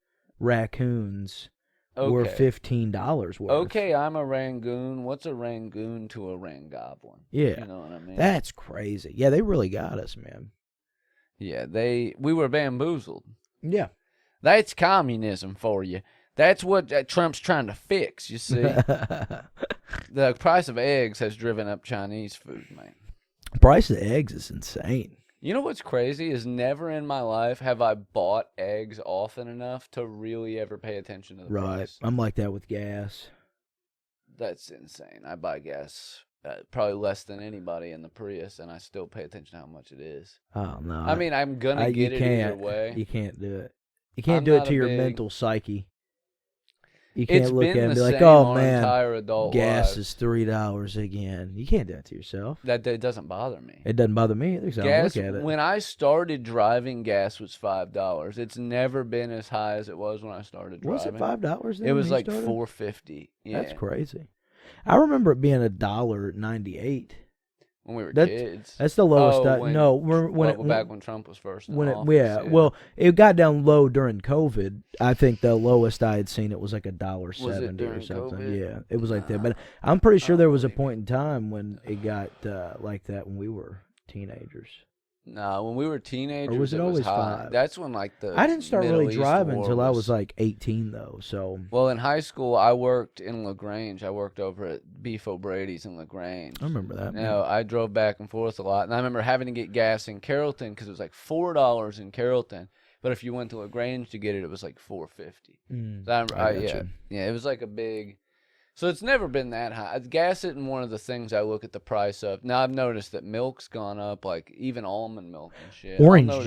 raccoons were $15 worth. Okay, I'm a Rangoon. What's a Rangoon to a Rangoblin? Yeah. You know what I mean? That's crazy. Yeah, they really got us, man. Yeah, we were bamboozled. Yeah. That's communism for you. That's what Trump's trying to fix, you see. The price of eggs has driven up Chinese food, man. The price of eggs is insane. You know what's crazy is never in my life have I bought eggs often enough to really ever pay attention to the price. Right. I'm like that with gas. That's insane. I buy gas probably less than anybody in the Prius, and I still pay attention to how much it is. Oh, no. I mean, I'm going to get it either way. You can't do it. You can't do it to your mental psyche. You can't look at it and be like, oh, man, gas is $3 again. You can't do it to yourself. That doesn't bother me. It doesn't bother me either. Gas, look at it. When I started driving, gas was $5. It's never been as high as it was when I started driving. Was it $5 then? It was like $4.50. Yeah. That's crazy. I remember it being $1.98 when we were kids. That's the lowest. Back when Trump was first in office. Well, it got down low during COVID. I think the lowest I had seen it was like $1.70 or something. COVID? Yeah, it was like that. But I'm pretty sure there was a point in time when it got like that when we were teenagers. No, when we were teenagers, or was it always high. 5? That's when I didn't start really driving until I was like 18, though. So well, in high school, I worked in LaGrange. I worked over at Beef O'Brady's in LaGrange. I remember that. No, I drove back and forth a lot, and I remember having to get gas in Carrollton because it was like $4 in Carrollton. But if you went to LaGrange to get it, it was like $4.50. Yeah, it was like a big. So it's never been that high. Gas isn't one of the things I look at the price of. Now I've noticed that milk's gone up, like even almond milk and shit. Orange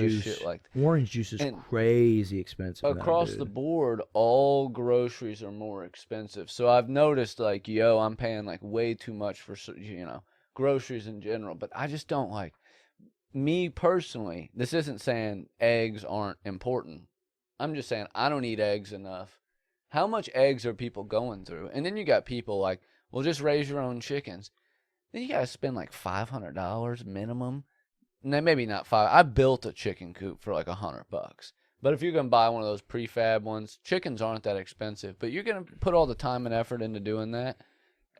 juice is crazy expensive. Across the board, all groceries are more expensive. So I've noticed, like, I'm paying like way too much for groceries in general. But I just don't like. Me personally, this isn't saying eggs aren't important. I'm just saying I don't eat eggs enough. How much eggs are people going through? And then you got people like, well, just raise your own chickens. Then you got to spend like $500 minimum. No, maybe not $500. I built a chicken coop for like $100. But if you're going to buy one of those prefab ones, chickens aren't that expensive. But you're going to put all the time and effort into doing that.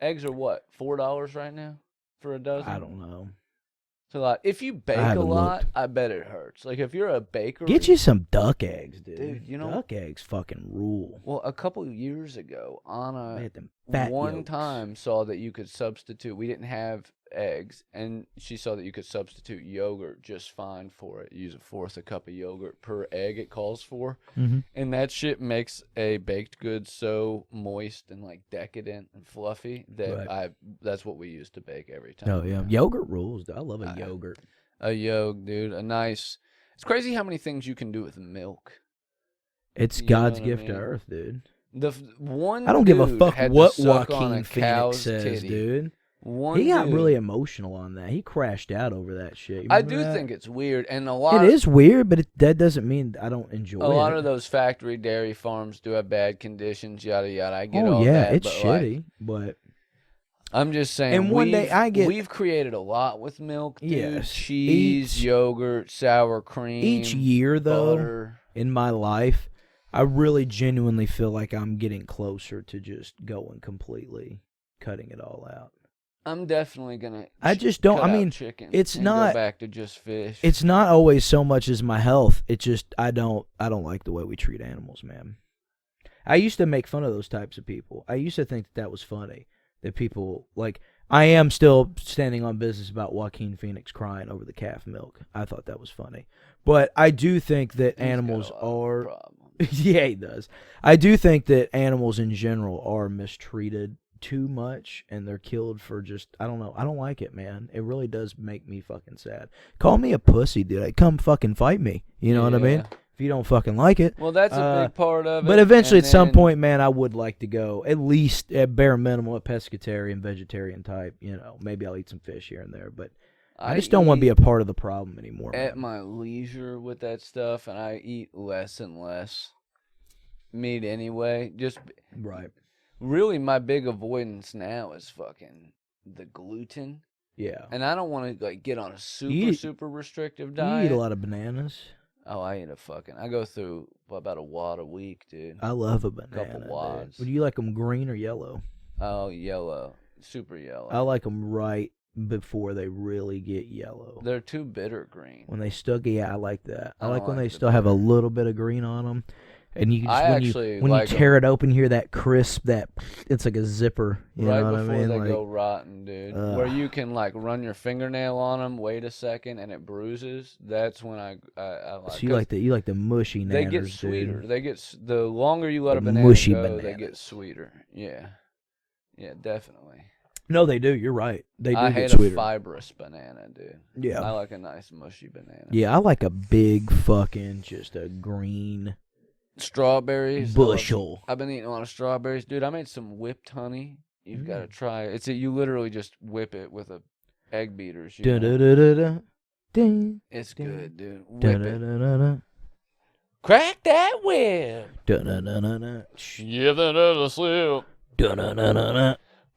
Eggs are what, $4 right now for a dozen? I don't know. So like, if you bake a lot, I bet it hurts. Like if you're a baker, get you some duck eggs, dude. Dude, duck eggs fucking rule. Well, a couple of years ago, Anna one time saw that you could substitute. We didn't have eggs, and she saw that you could substitute yogurt just fine for it. Use 1/4 cup of yogurt per egg it calls for, and that shit makes a baked good so moist and like decadent and fluffy that that's what we use to bake every time. Oh yeah, yogurt rules. Dude. I love a yogurt. A yogurt, dude. It's crazy how many things you can do with milk. It's God's gift to Earth, dude. I don't give a fuck what Joaquin Phoenix says, dude. He got really emotional on that. He crashed out over that shit. I do think it's weird, and it is weird, but that doesn't mean I don't enjoy it. A lot of those factory dairy farms do have bad conditions, yada yada. I get all that. It's shitty, but I'm just saying. And one day we've created a lot with milk, dude. Yes, cheese, yogurt, sour cream. Each year, though, butter. In my life, I really genuinely feel like I'm getting closer to just going completely cutting it all out. I'm definitely gonna. I just don't. I mean, chicken it's and not go back to just fish. It's not always so much as my health. It's just I don't like the way we treat animals, man. I used to make fun of those types of people. I used to think that was funny. that people like. I am still standing on business about Joaquin Phoenix crying over the calf milk. I thought that was funny. But I do think that animals are... Yeah, he does. I do think that animals in general are mistreated too much, and they're killed for just... I don't know. I don't like it, man. It really does make me fucking sad. Call me a pussy, dude. Come fucking fight me. You know what I mean? If you don't fucking like it. Well, that's a big part of it. But eventually, at some point, man, I would like to go, at least at bare minimum, a pescatarian, vegetarian type. You know, maybe I'll eat some fish here and there, but I just don't want to be a part of the problem anymore. At my leisure with that stuff, and I eat less and less meat anyway. Just right. Really, my big avoidance now is fucking the gluten. Yeah. And I don't want to like get on a super restrictive diet. You eat a lot of bananas. Oh, I go through about a wad a week, dude. I love a banana. Couple wads. Would you like them green or yellow? Oh, yellow. Super yellow. I like them right before they really get yellow. They're too bitter green. When they still get, I like that. I like when they still have a little bit of green on them. And you just, when you tear it open, hear that crisp, it's like a zipper. You know what I mean? Right before they go rotten, dude. Where you can like run your fingernail on them, wait a second, and it bruises. That's when I like. So you like the mushy nanners, they get sweeter. Dude. They get the longer you let a banana go, they get sweeter. Yeah, definitely. No, they do. You're right. They do I get hate sweeter. A fibrous banana, dude. Yeah. I like a nice mushy banana. Yeah, I like a big fucking just a green. Strawberries bushel. I've been eating a lot of strawberries, dude. I made some whipped honey. You've got to try it. You literally just whip it with a egg beaters. It's good, dude. Whip it. Crack that whip. Give that other slip.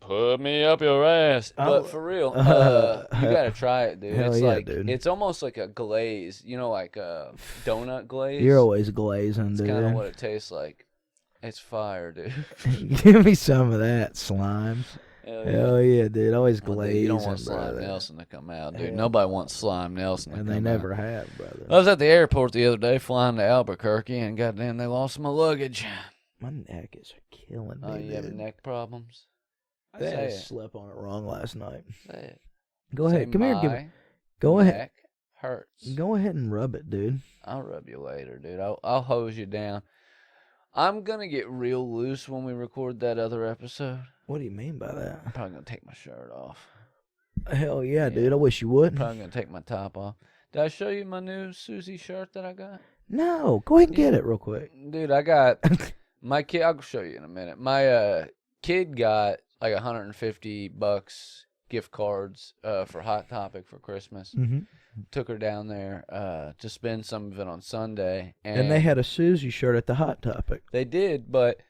Put me up your ass. But for real, you gotta try it, dude. Hell it's yeah, dude. It's almost like a glaze, you know, like a donut glaze. You're always glazing, dude. It's kind of what it tastes like. It's fire, dude. Give me some of that, Slimes. Hell yeah, dude. Always glazing. You don't want Slime Nelson to come out, dude. Nobody wants Slime Nelson to come out. And they never have, brother. I was at the airport the other day flying to Albuquerque, and goddamn, they lost my luggage. My neck is killing me, Oh, you having neck problems? I slept on it wrong last night. Say it. Go ahead. Come here. Go ahead. Neck hurts. Go ahead and rub it, dude. I'll rub you later, dude. I'll hose you down. I'm going to get real loose when we record that other episode. What do you mean by that? I'm probably going to take my shirt off. Hell yeah, dude. I wish you would. I'm probably going to take my top off. Did I show you my new Susie shirt that I got? No. Go ahead and get it real quick. Dude, I got my kid. I'll show you in a minute. My kid got like $150 gift cards for Hot Topic for Christmas. Mm-hmm. Took her down there to spend some of it on Sunday. And they had a Susie shirt at the Hot Topic. They did, but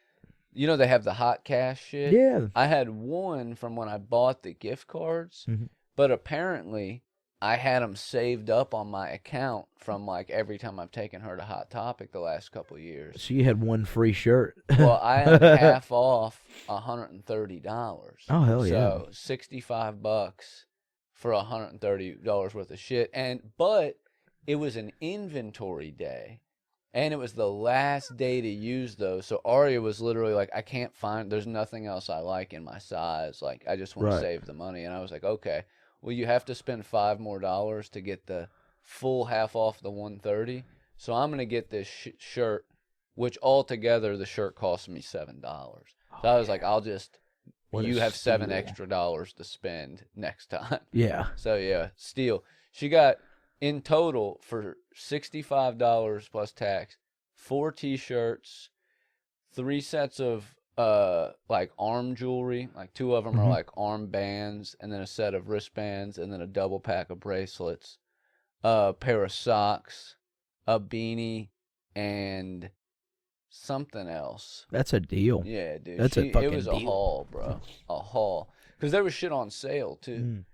you know they have the Hot Cash shit? Yeah. I had one from when I bought the gift cards, mm-hmm. but apparently I had them saved up on my account from like every time I've taken her to Hot Topic the last couple of years. So you had one free shirt. Well, I had half off $130. Oh, hell yeah. So $65 for $130 worth of shit. But it was an inventory day. And it was the last day to use those. So Aria was literally like, I can't find, there's nothing else I like in my size. Like, I just want to save the money. And I was like, okay, well, you have to spend $5 more to get the full half off the $130. So I'm going to get this shirt, which altogether the shirt cost me $7. So I was like, you have $7 extra to spend next time. Yeah. So yeah, steal. She got, in total, for $65 plus tax, 4 T-shirts, 3 sets of like arm jewelry, like 2 of them are like arm bands, and then a set of wristbands, and then a double pack of bracelets, a pair of socks, a beanie, and something else. That's a deal. Yeah, dude. That's a fucking deal. It was a haul, bro. A haul. Because there was shit on sale, too.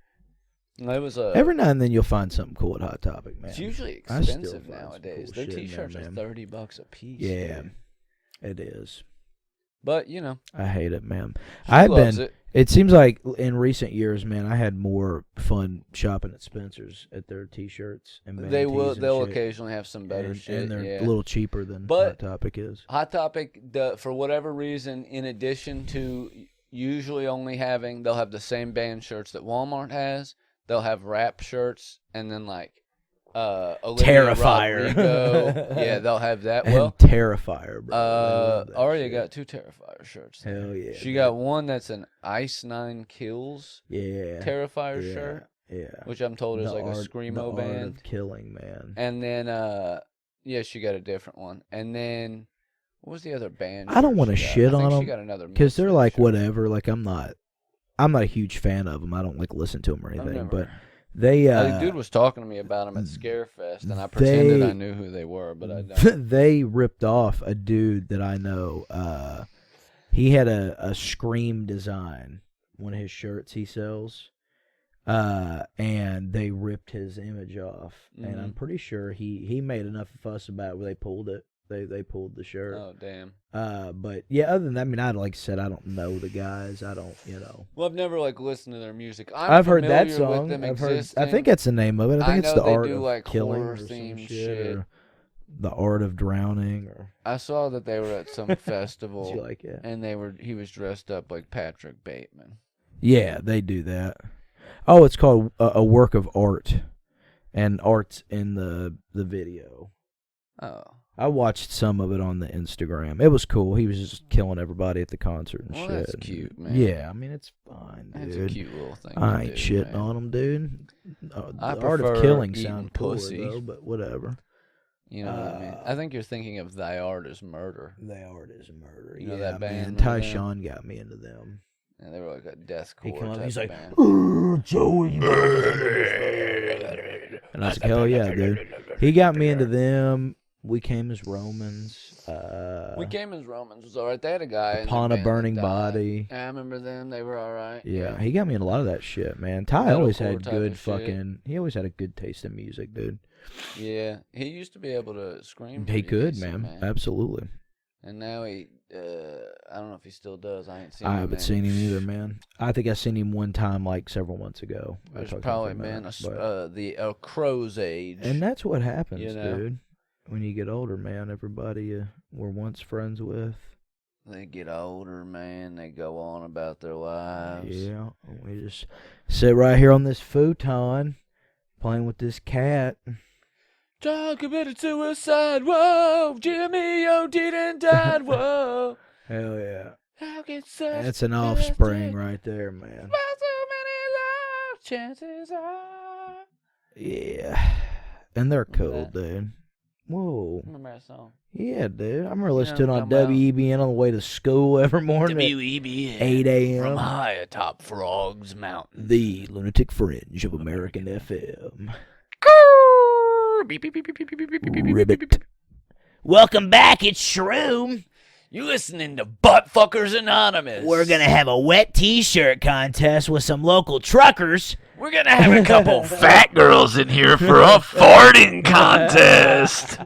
It was every now and then you'll find something cool at Hot Topic, man. It's usually expensive nowadays. Their T-shirts are $30 a piece. Yeah, dude. It is. But you know, I hate it, man. It. It seems like in recent years, man, I had more fun shopping at Spencer's at their T-shirts and they'll occasionally have some better shit, and they're a little cheaper than Hot Topic is. Hot Topic, for whatever reason, in addition to usually only they'll have the same band shirts that Walmart has. They'll have rap shirts, and then like Olivia Terrifier. Rodrigo. Yeah, they'll have that. And well, Terrifier, bro. Arya got 2 Terrifier shirts. Hell yeah. She got one that's an Ice Nine Kills Terrifier yeah, shirt. Yeah. Which I'm told is like a screamo band. Art of killing, man. And then she got a different one. And then what was the other band? I don't want to shit on them. She got another because they're like shirt. whatever. Like I'm not a huge fan of them. I don't like listen to them or anything. But they the dude was talking to me about them at Scarefest, and I pretended I knew who they were, but I don't. They ripped off a dude that I know. He had a Scream design, one of his shirts he sells, and they ripped his image off. Mm-hmm. And I'm pretty sure he made enough fuss about it where they pulled it. They pulled the shirt. Oh, damn. But yeah, other than that, I mean, like I said, I don't know the guys. I don't, Well, I've never like listened to their music. I've heard that song. I think that's the name of it. I think it's the art of like killing or some shit. Or the art of drowning. Or I saw that they were at some festival. Did you like it? And he was dressed up like Patrick Bateman. Yeah, they do that. Oh, it's called a work of art, and art's in the video. Oh. I watched some of it on the Instagram. It was cool. He was just killing everybody at the concert and shit. That's cute, man. Yeah, I mean, it's fine, dude. That's a cute little thing. I ain't shitting on him, dude. The art of killing sounds cooler, though, but whatever. You know what I mean? I think you're thinking of Thy Art is Murder. Thy Art is Murder. You know that band? Tyshawn got me into them. And they were like a deathcore type he's like, band. Joey. And I was like, hell yeah, dude. He got me into them. We Came as Romans. We Came as Romans was alright. They had a guy Upon a Burning Body. I remember them. They were alright. Yeah, he got me in a lot of that shit, man. Ty always had good fucking. He always had a good taste in music, dude. Yeah, he used to be able to scream. He could, man. Absolutely. And now I don't know if he still does. I haven't seen him either, man. I think I seen him one time, like several months ago. There's probably been a crow's age. And that's what happens, dude. When you get older, man, everybody you were once friends with. They get older, man. They go on about their lives. Yeah, we just sit right here on this futon, playing with this cat. John committed suicide, whoa. Jimmy O didn't die, whoa. Hell yeah. How can such That's an offspring right there, man. So many love chances are. Yeah. And they're cool, dude. Whoa. Remember that song? Yeah, dude. I remember listening to it on WEBN on the way to school every morning. WEBN. 8 a.m. From high atop Frogs Mountain. The lunatic fringe of American FM. Ribbit. Welcome back, it's Shroom. You listening to Buttfuckers Anonymous. We're going to have a wet t-shirt contest with some local truckers. We're going to have a couple fat girls in here for a farting contest.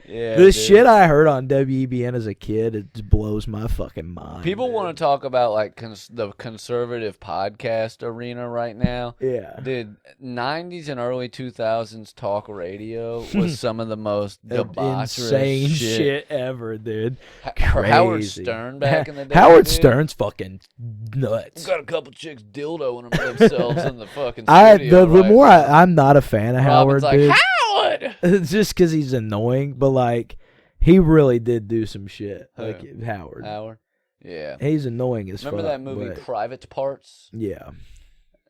Yeah, this shit I heard on WEBN as a kid, it just blows my fucking mind. People want to talk about like the conservative podcast arena right now. Yeah. Dude, 90s and early 2000s talk radio was some of the most debaucherous insane shit ever, dude. Crazy. Howard Stern back in the day. Howard Stern's fucking nuts. Got a couple chicks dildoing themselves in the fucking studio. The more I'm not a fan of Howard, like, dude. Howard! It's just because he's annoying, but like, he really did do some shit. Like Howard. Yeah. He's annoying as fuck. Remember that movie Private Parts? Yeah.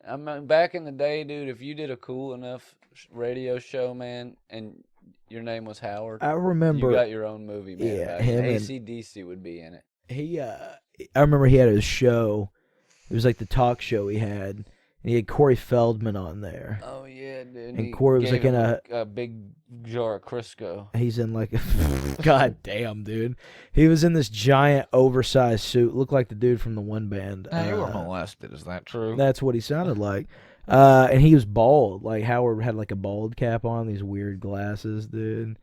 I mean, back in the day, dude, if you did a cool enough radio show, man, and your name was Howard, I remember you got your own movie, man. Yeah, him and AC/DC would be in it. I remember he had his show. It was like the talk show he had. And he had Corey Feldman on there. Oh, yeah, dude. And Corey was like in a big jar of Crisco. He's in like a... God damn, dude. He was in this giant oversized suit. Looked like the dude from the one band. You were molested. Is that true? That's what he sounded like. And he was bald. Like Howard had like a bald cap on, these weird glasses, dude.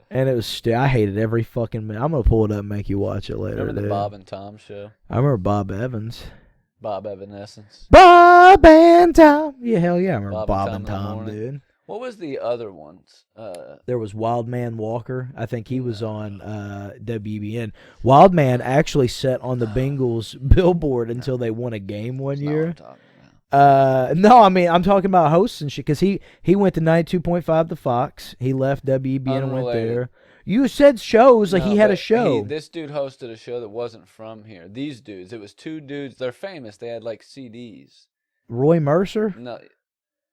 And it was... I hated every fucking minute. I'm going to pull it up and make you watch it later, Remember the dude. Bob and Tom show? I remember Bob Evans. Bob Evanescence. Bob and Tom. Yeah, hell yeah. I remember Bob and Tom, dude. What was the other ones? There was Wildman Walker. I think he was on WBN. Wildman actually sat on the Bengals billboard until they won a game one year. No, I mean I'm talking about hosts and shit because he went to 92.5 the Fox. He left WBN and went there. You said shows like he had a show. This dude hosted a show that wasn't from here. These dudes, it was two dudes. They're famous. They had like CDs. Roy Mercer? No.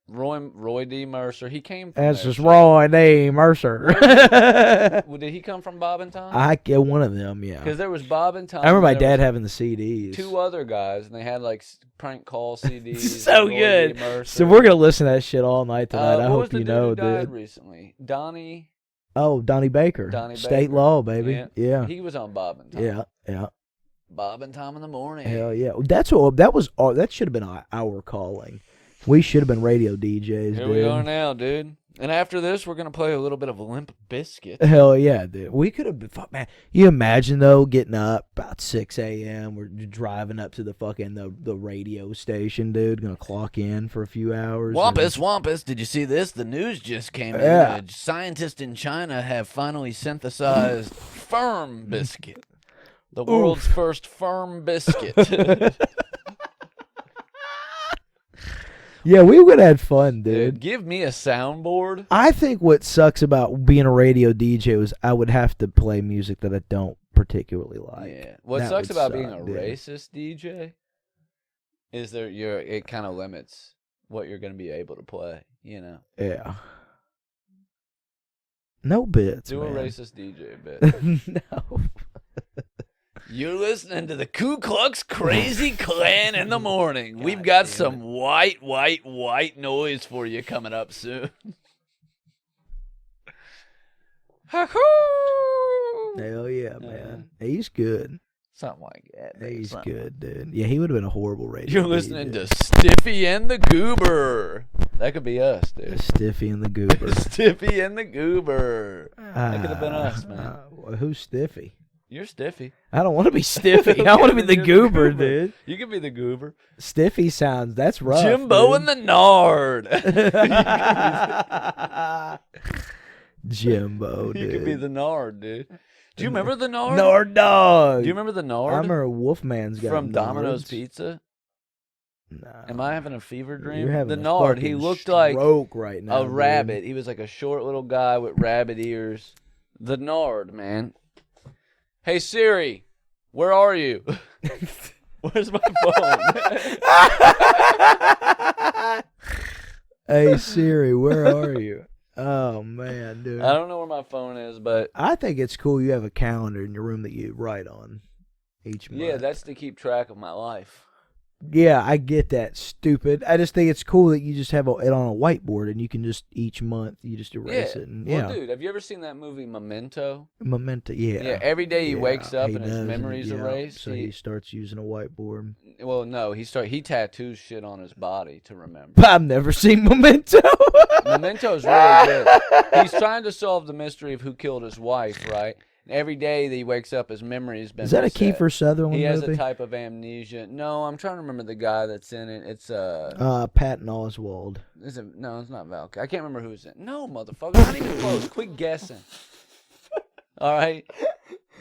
Roy D. Mercer. He came from That's just Roy D. Mercer. Did he come from Bob and Tom? I get one of them, yeah. Because there was Bob and Tom. I remember my dad having the CDs. Two other guys, and they had like prank call CDs. So good. So we're gonna listen to that shit all night tonight. I hope you know, dude. Died recently? Donnie. Oh, Donnie Baker. State Law, baby. Yeah. He was on Bob and Tom. Yeah. Bob and Tom in the morning. Hell yeah. That should have been our calling. We should have been radio DJs, Here we are now, dude. And after this, we're going to play a little bit of Limp Bizkit. Hell yeah, dude. We could have been, man. You imagine, though, getting up about 6 a.m. We're driving up to the fucking the radio station, dude. Going to clock in for a few hours. Wampus, did you see this? The news just came in. Scientists in China have finally synthesized firm biscuit. The world's first firm biscuit. Yeah, we would have had fun, dude. Give me a soundboard. I think what sucks about being a radio DJ was I would have to play music that I don't particularly like. Yeah. What sucks about being a racist DJ is it kind of limits what you're going to be able to play, you know? Yeah. No bits, Do man. a racist DJ bit. No. You're listening to the Ku Klux Crazy Clan in the morning. We've got some white noise for you coming up soon. Hell yeah, man. He's good. Something like that. He's good, dude. Yeah, he would have been a horrible radio. You're listening to Stiffy and the Goober. That could be us, dude. Stiffy and the Goober. Stiffy and the Goober. That could have been us, man. Who's Stiffy? You're Stiffy. I don't want to be Stiffy. I want to be the goober, dude. You can be the Goober. Stiffy that's rough. Jimbo and the Nard. Jimbo, dude. You could be the Nard, dude. Do you remember the Nard? Nard dog. Do you remember the Nard? I remember Wolfman's got from Nards. Domino's Pizza. No. Am I having a fever dream? You're having the Nard. He looked like right now, a rabbit. He was like a short little guy with rabbit ears. The Nard, man. Hey Siri, where are you? Where's my phone? Hey Siri, where are you? Oh man, dude. I don't know where my phone is, but I think it's cool you have a calendar in your room that you write on each month. Yeah, that's to keep track of my life. Yeah, I get that. Stupid. I just think it's cool that you just have it on a whiteboard and you can just each month you just erase it. And, well, dude, have you ever seen that movie Memento? Memento, yeah. Yeah, every day he wakes up and his memories erased. So he starts using a whiteboard. Well, no, he tattoos shit on his body to remember. I've never seen Memento. Memento's really good. He's trying to solve the mystery of who killed his wife, right? Every day that he wakes up, his memory has been. Is that reset. a Kiefer Sutherland movie? He has movie? A type of amnesia. No, I'm trying to remember the guy that's in it. It's Patton Oswalt. Is it? No, it's not Val. I can't remember who's in it. No, motherfucker, not even close. Quit guessing. All right.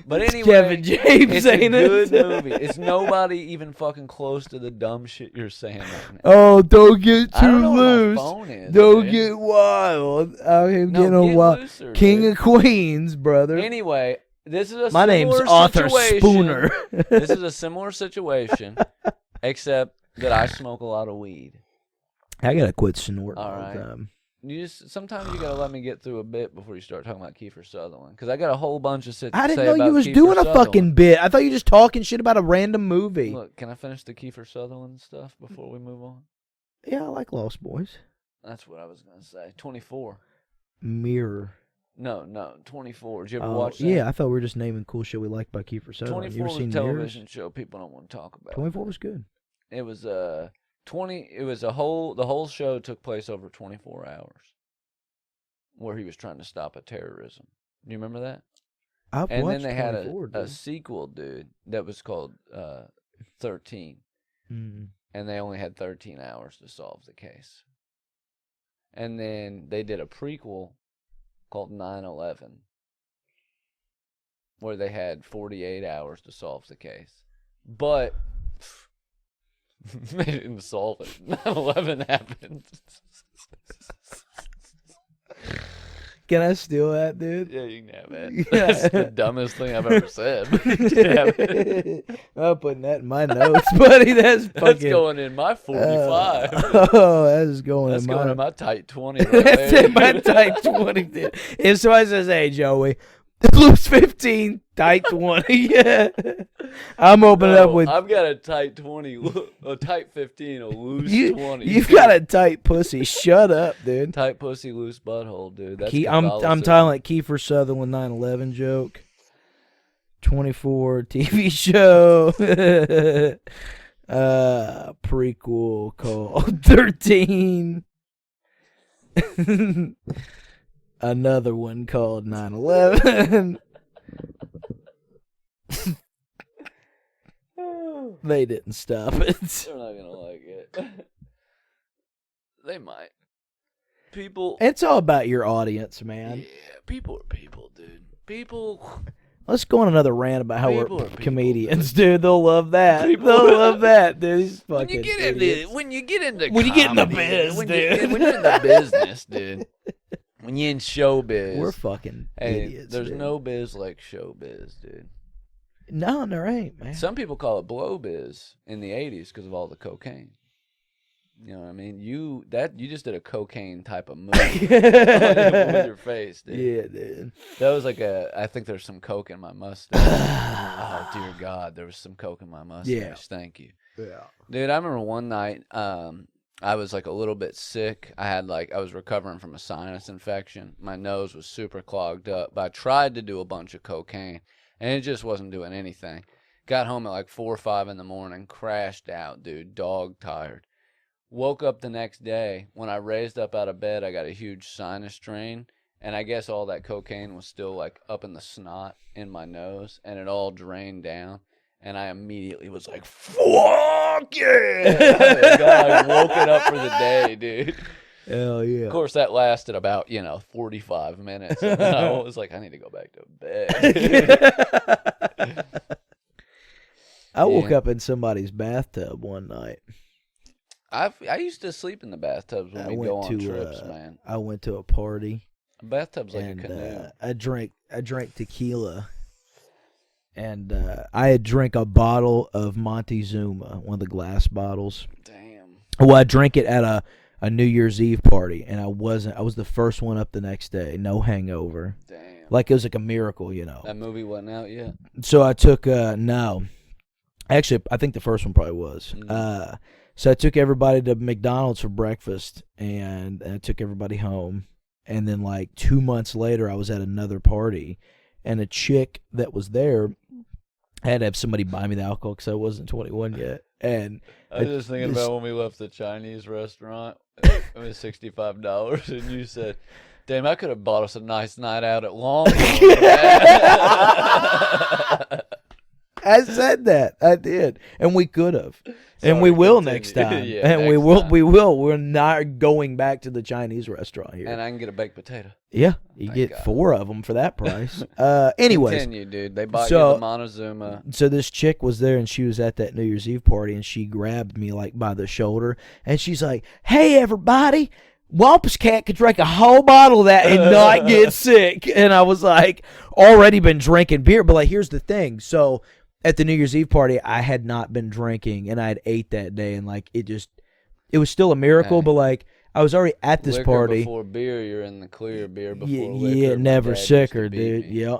But anyway, Kevin James, it's ain't a good it? movie. It's nobody even fucking close to the dumb shit you're saying right now. Oh, don't get I don't too know loose. Where my phone is, don't dude. get wild. Out here No, getting get wild. looser, King dude. of Queens, brother. Anyway, this is a My name's Arthur situation. Spooner. This is a similar situation, except that I smoke a lot of weed. I gotta quit snorting All all right. the time. Sometimes you gotta let me get through a bit before you start talking about Kiefer Sutherland, because I got a whole bunch of shit to I say didn't know about you was Kiefer doing a Sutherland. fucking bit. I thought you were just talking shit about a random movie. Look, can I finish the Kiefer Sutherland stuff before we move on? Yeah, I like Lost Boys. That's what I was gonna say. 24. Mirror. No, 24. Did you ever watch that? Yeah, I thought we were just naming cool shit we liked by Kiefer Sutherland. 24 You ever was a seen television Mirrors? show people don't want to talk about. 24 was good. It was the whole show took place over 24 hours, where he was trying to stop a terrorism. Do you remember that? I've And watched then they had 24, a dude. sequel, dude, that was called 13, Mm. and they only had 13 hours to solve the case. And then they did a prequel called 9/11, where they had 48 hours to solve the case. But they didn't solve it. 9/11 happened. Can I steal that, dude? Yeah, you can have that. That's the dumbest thing I've ever said. I'm putting that in my notes, buddy. That's going in my 45. That's going in my tight 20 right there. That's in my tight 20, dude. If somebody says, hey, Joey, lose 15, tight 20. Yeah. I'm opening up with... I've got a tight 20, a tight 15, a loose 20. You've got a tight pussy. Shut up, dude. Tight pussy, loose butthole, dude. That's I'm telling like Kiefer Sutherland 9/11 joke. 24 TV show. Prequel called 13. Another one called 9/11. They didn't stop it. They're not gonna like it. They might. People. It's all about your audience, man. Yeah, people are people, dude. People. Let's go on another rant about how we're comedians, dude. They'll love that. They'll love that, dude. These fucking when you get in the biz, when you're in the business, dude. When you're in showbiz, we're fucking idiots. There's no biz like showbiz, dude. No, there ain't, man. Some people call it blow biz in the 80s because of all the cocaine. You know what I mean? You just did a cocaine type of move with your face, dude. Yeah, dude. That was like I think there's some coke in my mustache. Oh, dear God, there was some coke in my mustache. Yeah. Thank you. Yeah. Dude, I remember one night, I was like a little bit sick. I was recovering from a sinus infection. My nose was super clogged up. But I tried to do a bunch of cocaine, and it just wasn't doing anything. Got home at like 4 or 5 in the morning, crashed out, dude, dog tired. Woke up the next day. When I raised up out of bed, I got a huge sinus drain, and I guess all that cocaine was still like up in the snot in my nose, and it all drained down. And I immediately was like, fuck yeah! God, I woke it up for the day, dude. Hell yeah. Of course, that lasted about, 45 minutes. And then I was like, I need to go back to bed. I woke up in somebody's bathtub one night. I used to sleep in the bathtubs when we go on trips, man. I went to a party. A bathtub's like a canoe. I drank tequila. And I had drank a bottle of Montezuma, one of the glass bottles. Damn. Well, I drank it at a New Year's Eve party, and I was the first one up the next day. No hangover. Damn. Like it was like a miracle, That movie wasn't out yet? So I took, no. Actually, I think the first one probably was. Mm. So I took everybody to McDonald's for breakfast, and I took everybody home. And then like 2 months later, I was at another party, and a chick that was there, I had to have somebody buy me the alcohol because I wasn't 21 yet. And I was just thinking about when we left the Chinese restaurant. It was $65, and you said, damn, I could have bought us a nice night out at Longhorn. I said that. I did. And we could have. And we will next time. Yeah, and next time. time. We will. We're not going back to the Chinese restaurant here. And I can get a baked potato. Yeah. You get God. 4 of them for that price. Anyways. Continue, dude. They bought you the Montezuma. So this chick was there, and she was at that New Year's Eve party, and she grabbed me like by the shoulder, and she's like, hey, everybody. Wampus Cat could drink a whole bottle of that and not get sick. And I was like, already been drinking beer. But like, here's the thing. So at the New Year's Eve party, I had not been drinking, and I had ate that day, and like it was still a miracle. But like I was already at this party. Before beer, you're in the clear. Beer before liquor. Yeah, never sicker, dude. Yeah.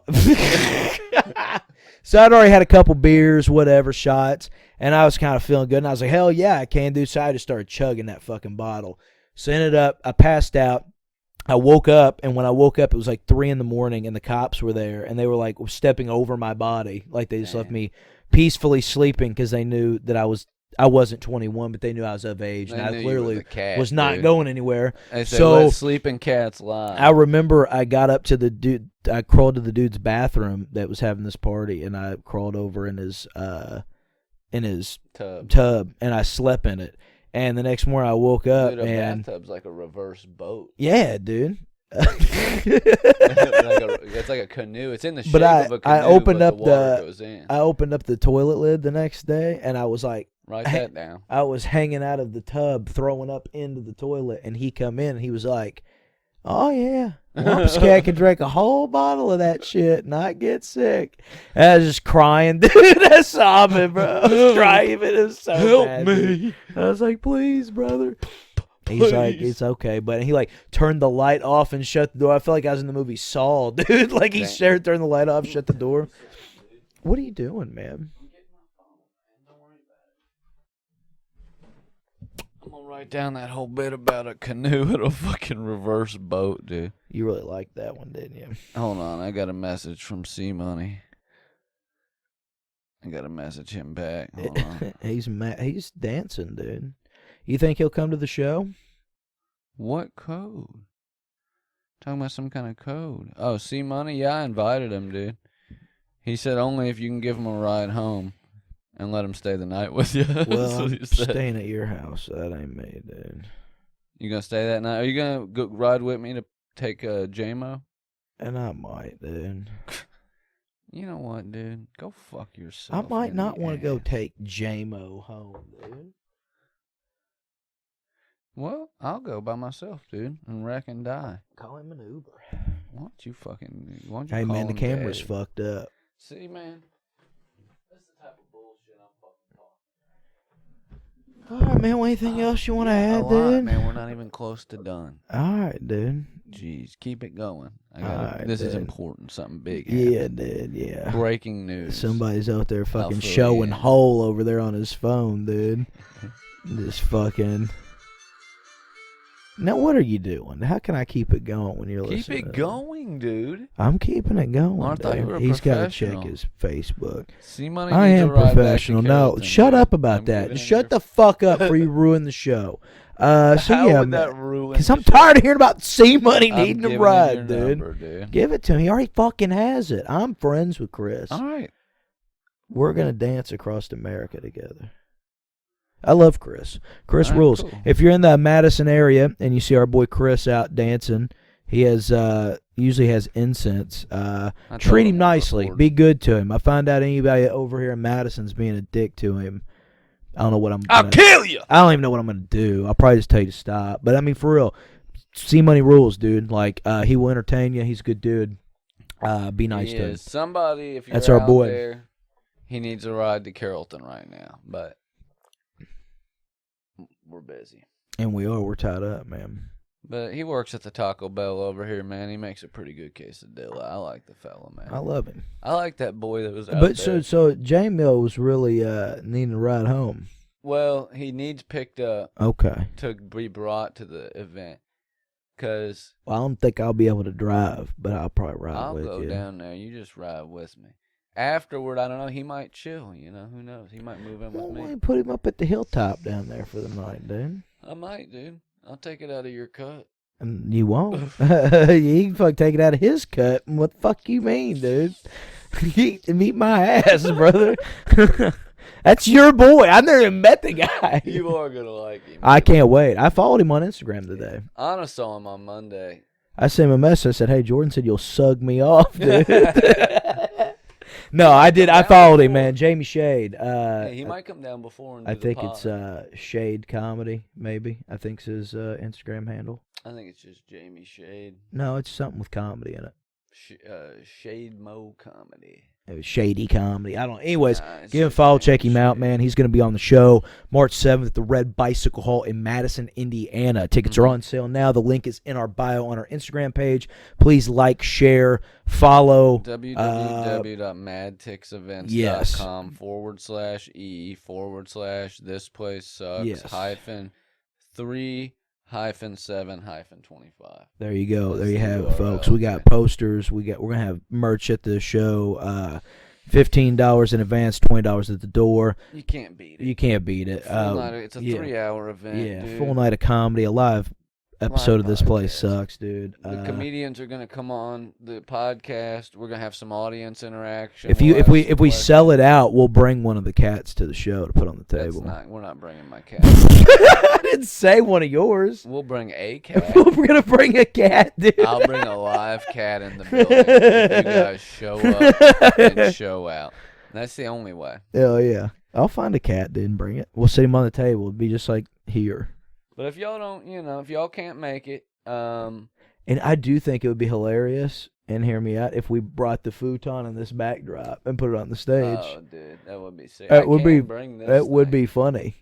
So I'd already had a couple beers, whatever, shots, and I was kind of feeling good. And I was like, hell yeah, I can do. So I just started chugging that fucking bottle. So ended up, I passed out. I woke up, and when I woke up, it was like 3 in the morning, and the cops were there, and they were like stepping over my body, like they just left me peacefully sleeping because they knew that I wasn't 21, but they knew I was of age, and I clearly was not going anywhere. They said, let sleeping cats lie. I remember I got up to the dude, I crawled to the dude's bathroom that was having this party, and I crawled over in his tub, and I slept in it. And the next morning I woke up, dude, a bathtub's like a reverse boat. Yeah, dude. It's like a canoe. It's in the shape of a canoe, I opened up the water goes in. I opened up the toilet lid the next day, and I was like, write that down. I was hanging out of the tub, throwing up into the toilet, and he come in, and he was like, "Oh yeah, Whoops Cat can drink a whole bottle of that shit, not get sick." And I was just crying, dude. I sobbing, bro. I was crying, but it was so help bad, me. Dude. I was like, "Please, brother." He's like, "It's okay," but he like turned the light off and shut the door. I felt like I was in the movie Saw, dude. Like he turned the light off, shut the door. What are you doing, man? I'm gonna write down that whole bit about a canoe and a fucking reverse boat, dude. You really liked that one, didn't you? Hold on, I got a message from C Money. I gotta message him back. Hold on. He's dancing, dude. You think he'll come to the show? What code? Talking about some kind of code. Oh, C Money? Yeah, I invited him, dude. He said only if you can give him a ride home and let him stay the night with you. Well, I'm staying at your house. That ain't me, dude. You gonna stay that night? Are you gonna go ride with me to take J-Mo? And I might, dude. You know what, dude? Go fuck yourself. I might not want to go take J-Mo home, dude. Well, I'll go by myself, dude, and wreck and die. Call him an Uber. Why don't you fucking... Hey, man, the camera's fucked up. See, man? That's the type of bullshit I'm fucking talking. All right, man. Anything else you want to add, dude? Man, we're not even close to done. All right, dude. Jeez, keep it going. Right, this is dude. important. Something big. Yeah, dude. Yeah. Breaking news. Somebody's out there fucking showing Hole over there on his phone, dude. Just fucking... Now, what are you doing? How can I keep it going when you're listening? Keep it going, dude. I'm keeping it going. I thought you were a He's got to check professional. his Facebook. C Money I needs am to ride professional. back to No, Carrollton, shut dude. up about I'm that. giving Shut him the fuck up before you ruin the show. So How yeah, would that man. ruin? Because the I'm show? tired of hearing about C Money I'm needing a giving him ride, your dude. number, dude. Give it to him. He already fucking has it. I'm friends with Chris. All right. We're gonna dance across America together. I love Chris. Chris All right, rules. cool. If you're in the Madison area and you see our boy Chris out dancing, he has usually has incense. Treat him nicely. Be good to him. I find out anybody over here in Madison's being a dick to him, I don't know what I'll kill you. I don't even know what I'm gonna do. I'll probably just tell you to stop. But I mean, for real, C Money rules, dude. Like he will entertain you. He's a good dude. Be nice to him. Somebody, if you're That's our out boy. there, he needs a ride to Carrollton right now, but we're busy. And we are. We're tied up, man. But he works at the Taco Bell over here, man. He makes a pretty good quesadilla. I like the fella, man. I love him. I like that boy that was out But there. so J-Mill was really needing a ride home. Well, he needs picked up Okay. to be brought to the event. Because Well, I don't think I'll be able to drive, but I'll probably ride I'll with go you. down there. You just ride with me. Afterward, I don't know. He might chill, you know. Who knows? He might move in with Well, why me. don't you put him up at the hilltop down there for the night, dude? I might, dude. I'll take it out of your cut. And you won't. You can fuck take it out of his cut. What the fuck you mean, dude? Meet my ass, brother. That's your boy. I've never even met the guy. You are going to like him. I can't wait. I followed him on Instagram today. Anna saw him on Monday. I sent him a message. I said, "Hey, Jordan said you'll sug me off, dude." No, I did. I followed him, man. Jamie Shade. Hey, he might come down before and do I think the it's pod. Shade Comedy, maybe. I think's his Instagram handle. I think it's just Jamie Shade. No, it's something with comedy in it. Shade Mo Comedy. It was Shady Comedy. I don't. Anyways, It's give him a just follow. Jamie Check him out, Shade. man. He's going to be on the show March 7th at the Red Bicycle Hall in Madison, Indiana. Tickets are on sale now. The link is in our bio on our Instagram page. Please like, share, follow. www.madtixevents.com/e/this place sucks Yes. -3-7-25. There you go. There you That's have the it, folks. URL, We got man. posters. We're gonna have merch at the show. $15 in advance, $20 at the door. You can't beat it. You can't beat it. Full night, it's a yeah. 3-hour event. Yeah, dude. full night of comedy, a live episode of This Place Sucks, dude. The comedians are gonna come on the podcast. We're gonna have some audience interaction. If we sell it out, we'll bring one of the cats to the show to put on the table. We're not bringing my cat. I didn't say one of yours. We'll bring a cat. We're gonna bring a cat, dude. I'll bring a live cat in the building. If you guys show up and show out. That's the only way. Hell yeah. I'll find a cat, dude, and bring it. We'll sit him on the table. It'll be just like here. But if y'all don't, if y'all can't make it, and I do think it would be hilarious, and hear me out, if we brought the futon in this backdrop and put it on the stage. Oh, dude, that would be sick. That would be funny.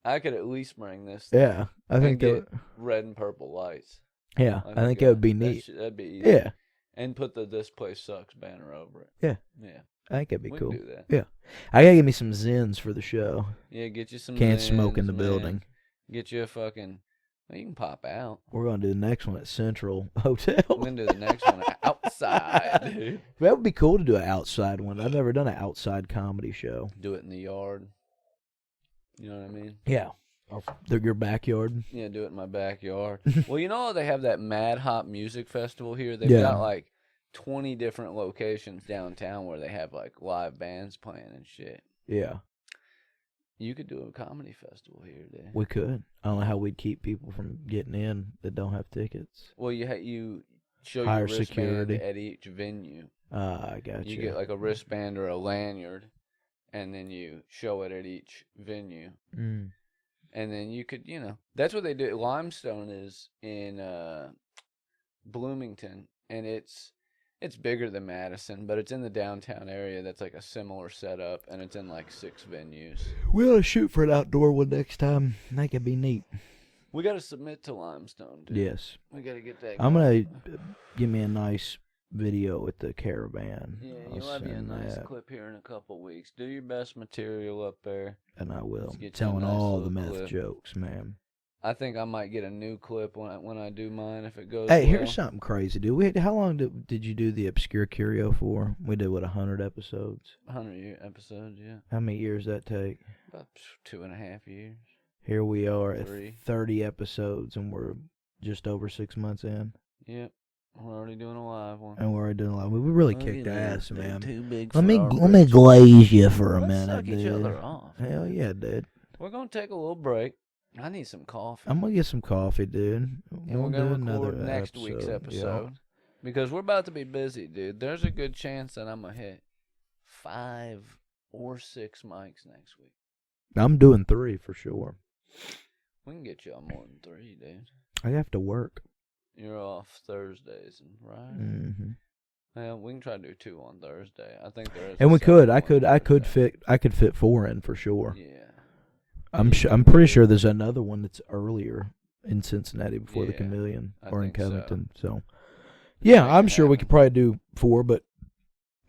I could at least bring this. Yeah, I think get red and purple lights. Yeah, I think it would be neat. That'd be easy. Yeah, and put the "This Place Sucks" banner over it. Yeah, yeah. I think it'd be cool. We can do that. Yeah, I gotta get me some Zins for the show. Yeah, get you some. Can't Zins, smoke in the man. building. Get you a fucking. Well, you can pop out. We're gonna do the next one at Central Hotel. We're gonna do the next one outside, dude. That would be cool to do an outside one. I've never done an outside comedy show. Do it in the yard. You know what I mean? Yeah. Your backyard. Yeah, do it in my backyard. Well, they have that Mad Hop Music Festival here. They've got like 20 different locations downtown where they have like live bands playing and shit. Yeah. You could do a comedy festival here, dude. We could. I don't know how we'd keep people from getting in that don't have tickets. Well, you show higher your wristband security at each venue. I got you. You get like a wristband or a lanyard, and then you show it at each venue. Mm. And then you could, that's what they do. Limestone is in Bloomington, and it's bigger than Madison, but it's in the downtown area. That's like a similar setup, and it's in like 6 venues. We ought to shoot for an outdoor one next time. That could be neat. We got to submit to Limestone, dude. Yes. We got to get that. I'm going to give me a nice video with the caravan. Yeah, you'll have you a nice clip here in a couple weeks. Do your best material up there. And I will. Telling all the meth jokes, man. I think I might get a new clip when I do mine if it goes. Hey, well. Here's something crazy, dude. How long did you do the Obscure Curio for? We did 100 episodes. 100 episodes, yeah. How many years that take? About 2.5 years. Here we are 3. at 30 episodes, and we're just over 6 months in. Yep. We're already doing a live one. And we're already doing a live one. We really kicked ass, man. Too big let me glaze you for a minute, suck dude. each other off. Hell yeah, dude. We're going to take a little break. I need some coffee. I'm going to get some coffee, dude. And we're going to record next week's episode. Yeah. Because we're about to be busy, dude. There's a good chance that I'm going to hit 5 or 6 mics next week. I'm doing 3 for sure. We can get you on more than 3, dude. I have to work. You're off Thursdays, right? Mm-hmm. Yeah, we can try to do 2 on Thursday. I think there is. And we could. I could fit 4 in for sure. Yeah. I'm pretty sure there's another one that's earlier in Cincinnati before the Chameleon or in Covington. So yeah, I'm sure we could probably do 4, but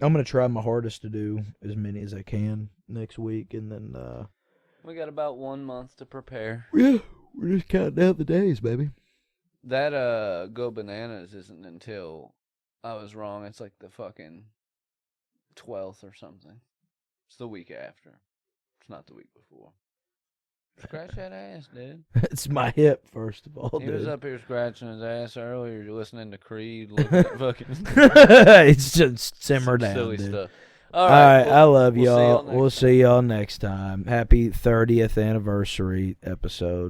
I'm gonna try my hardest to do as many as I can next week, and then we got about 1 month to prepare. Yeah, we're just counting down the days, baby. That Go Bananas isn't until I was wrong. It's like the fucking 12th or something. It's the week after. It's not the week before. Scratch that ass, dude. It's my hip, first of all, He dude. was up here scratching his ass earlier. You're listening to Creed, looking at fucking... It's just simmer down, silly dude. Stuff. All right, I love y'all. We'll see y'all next time. Happy 30th anniversary episode.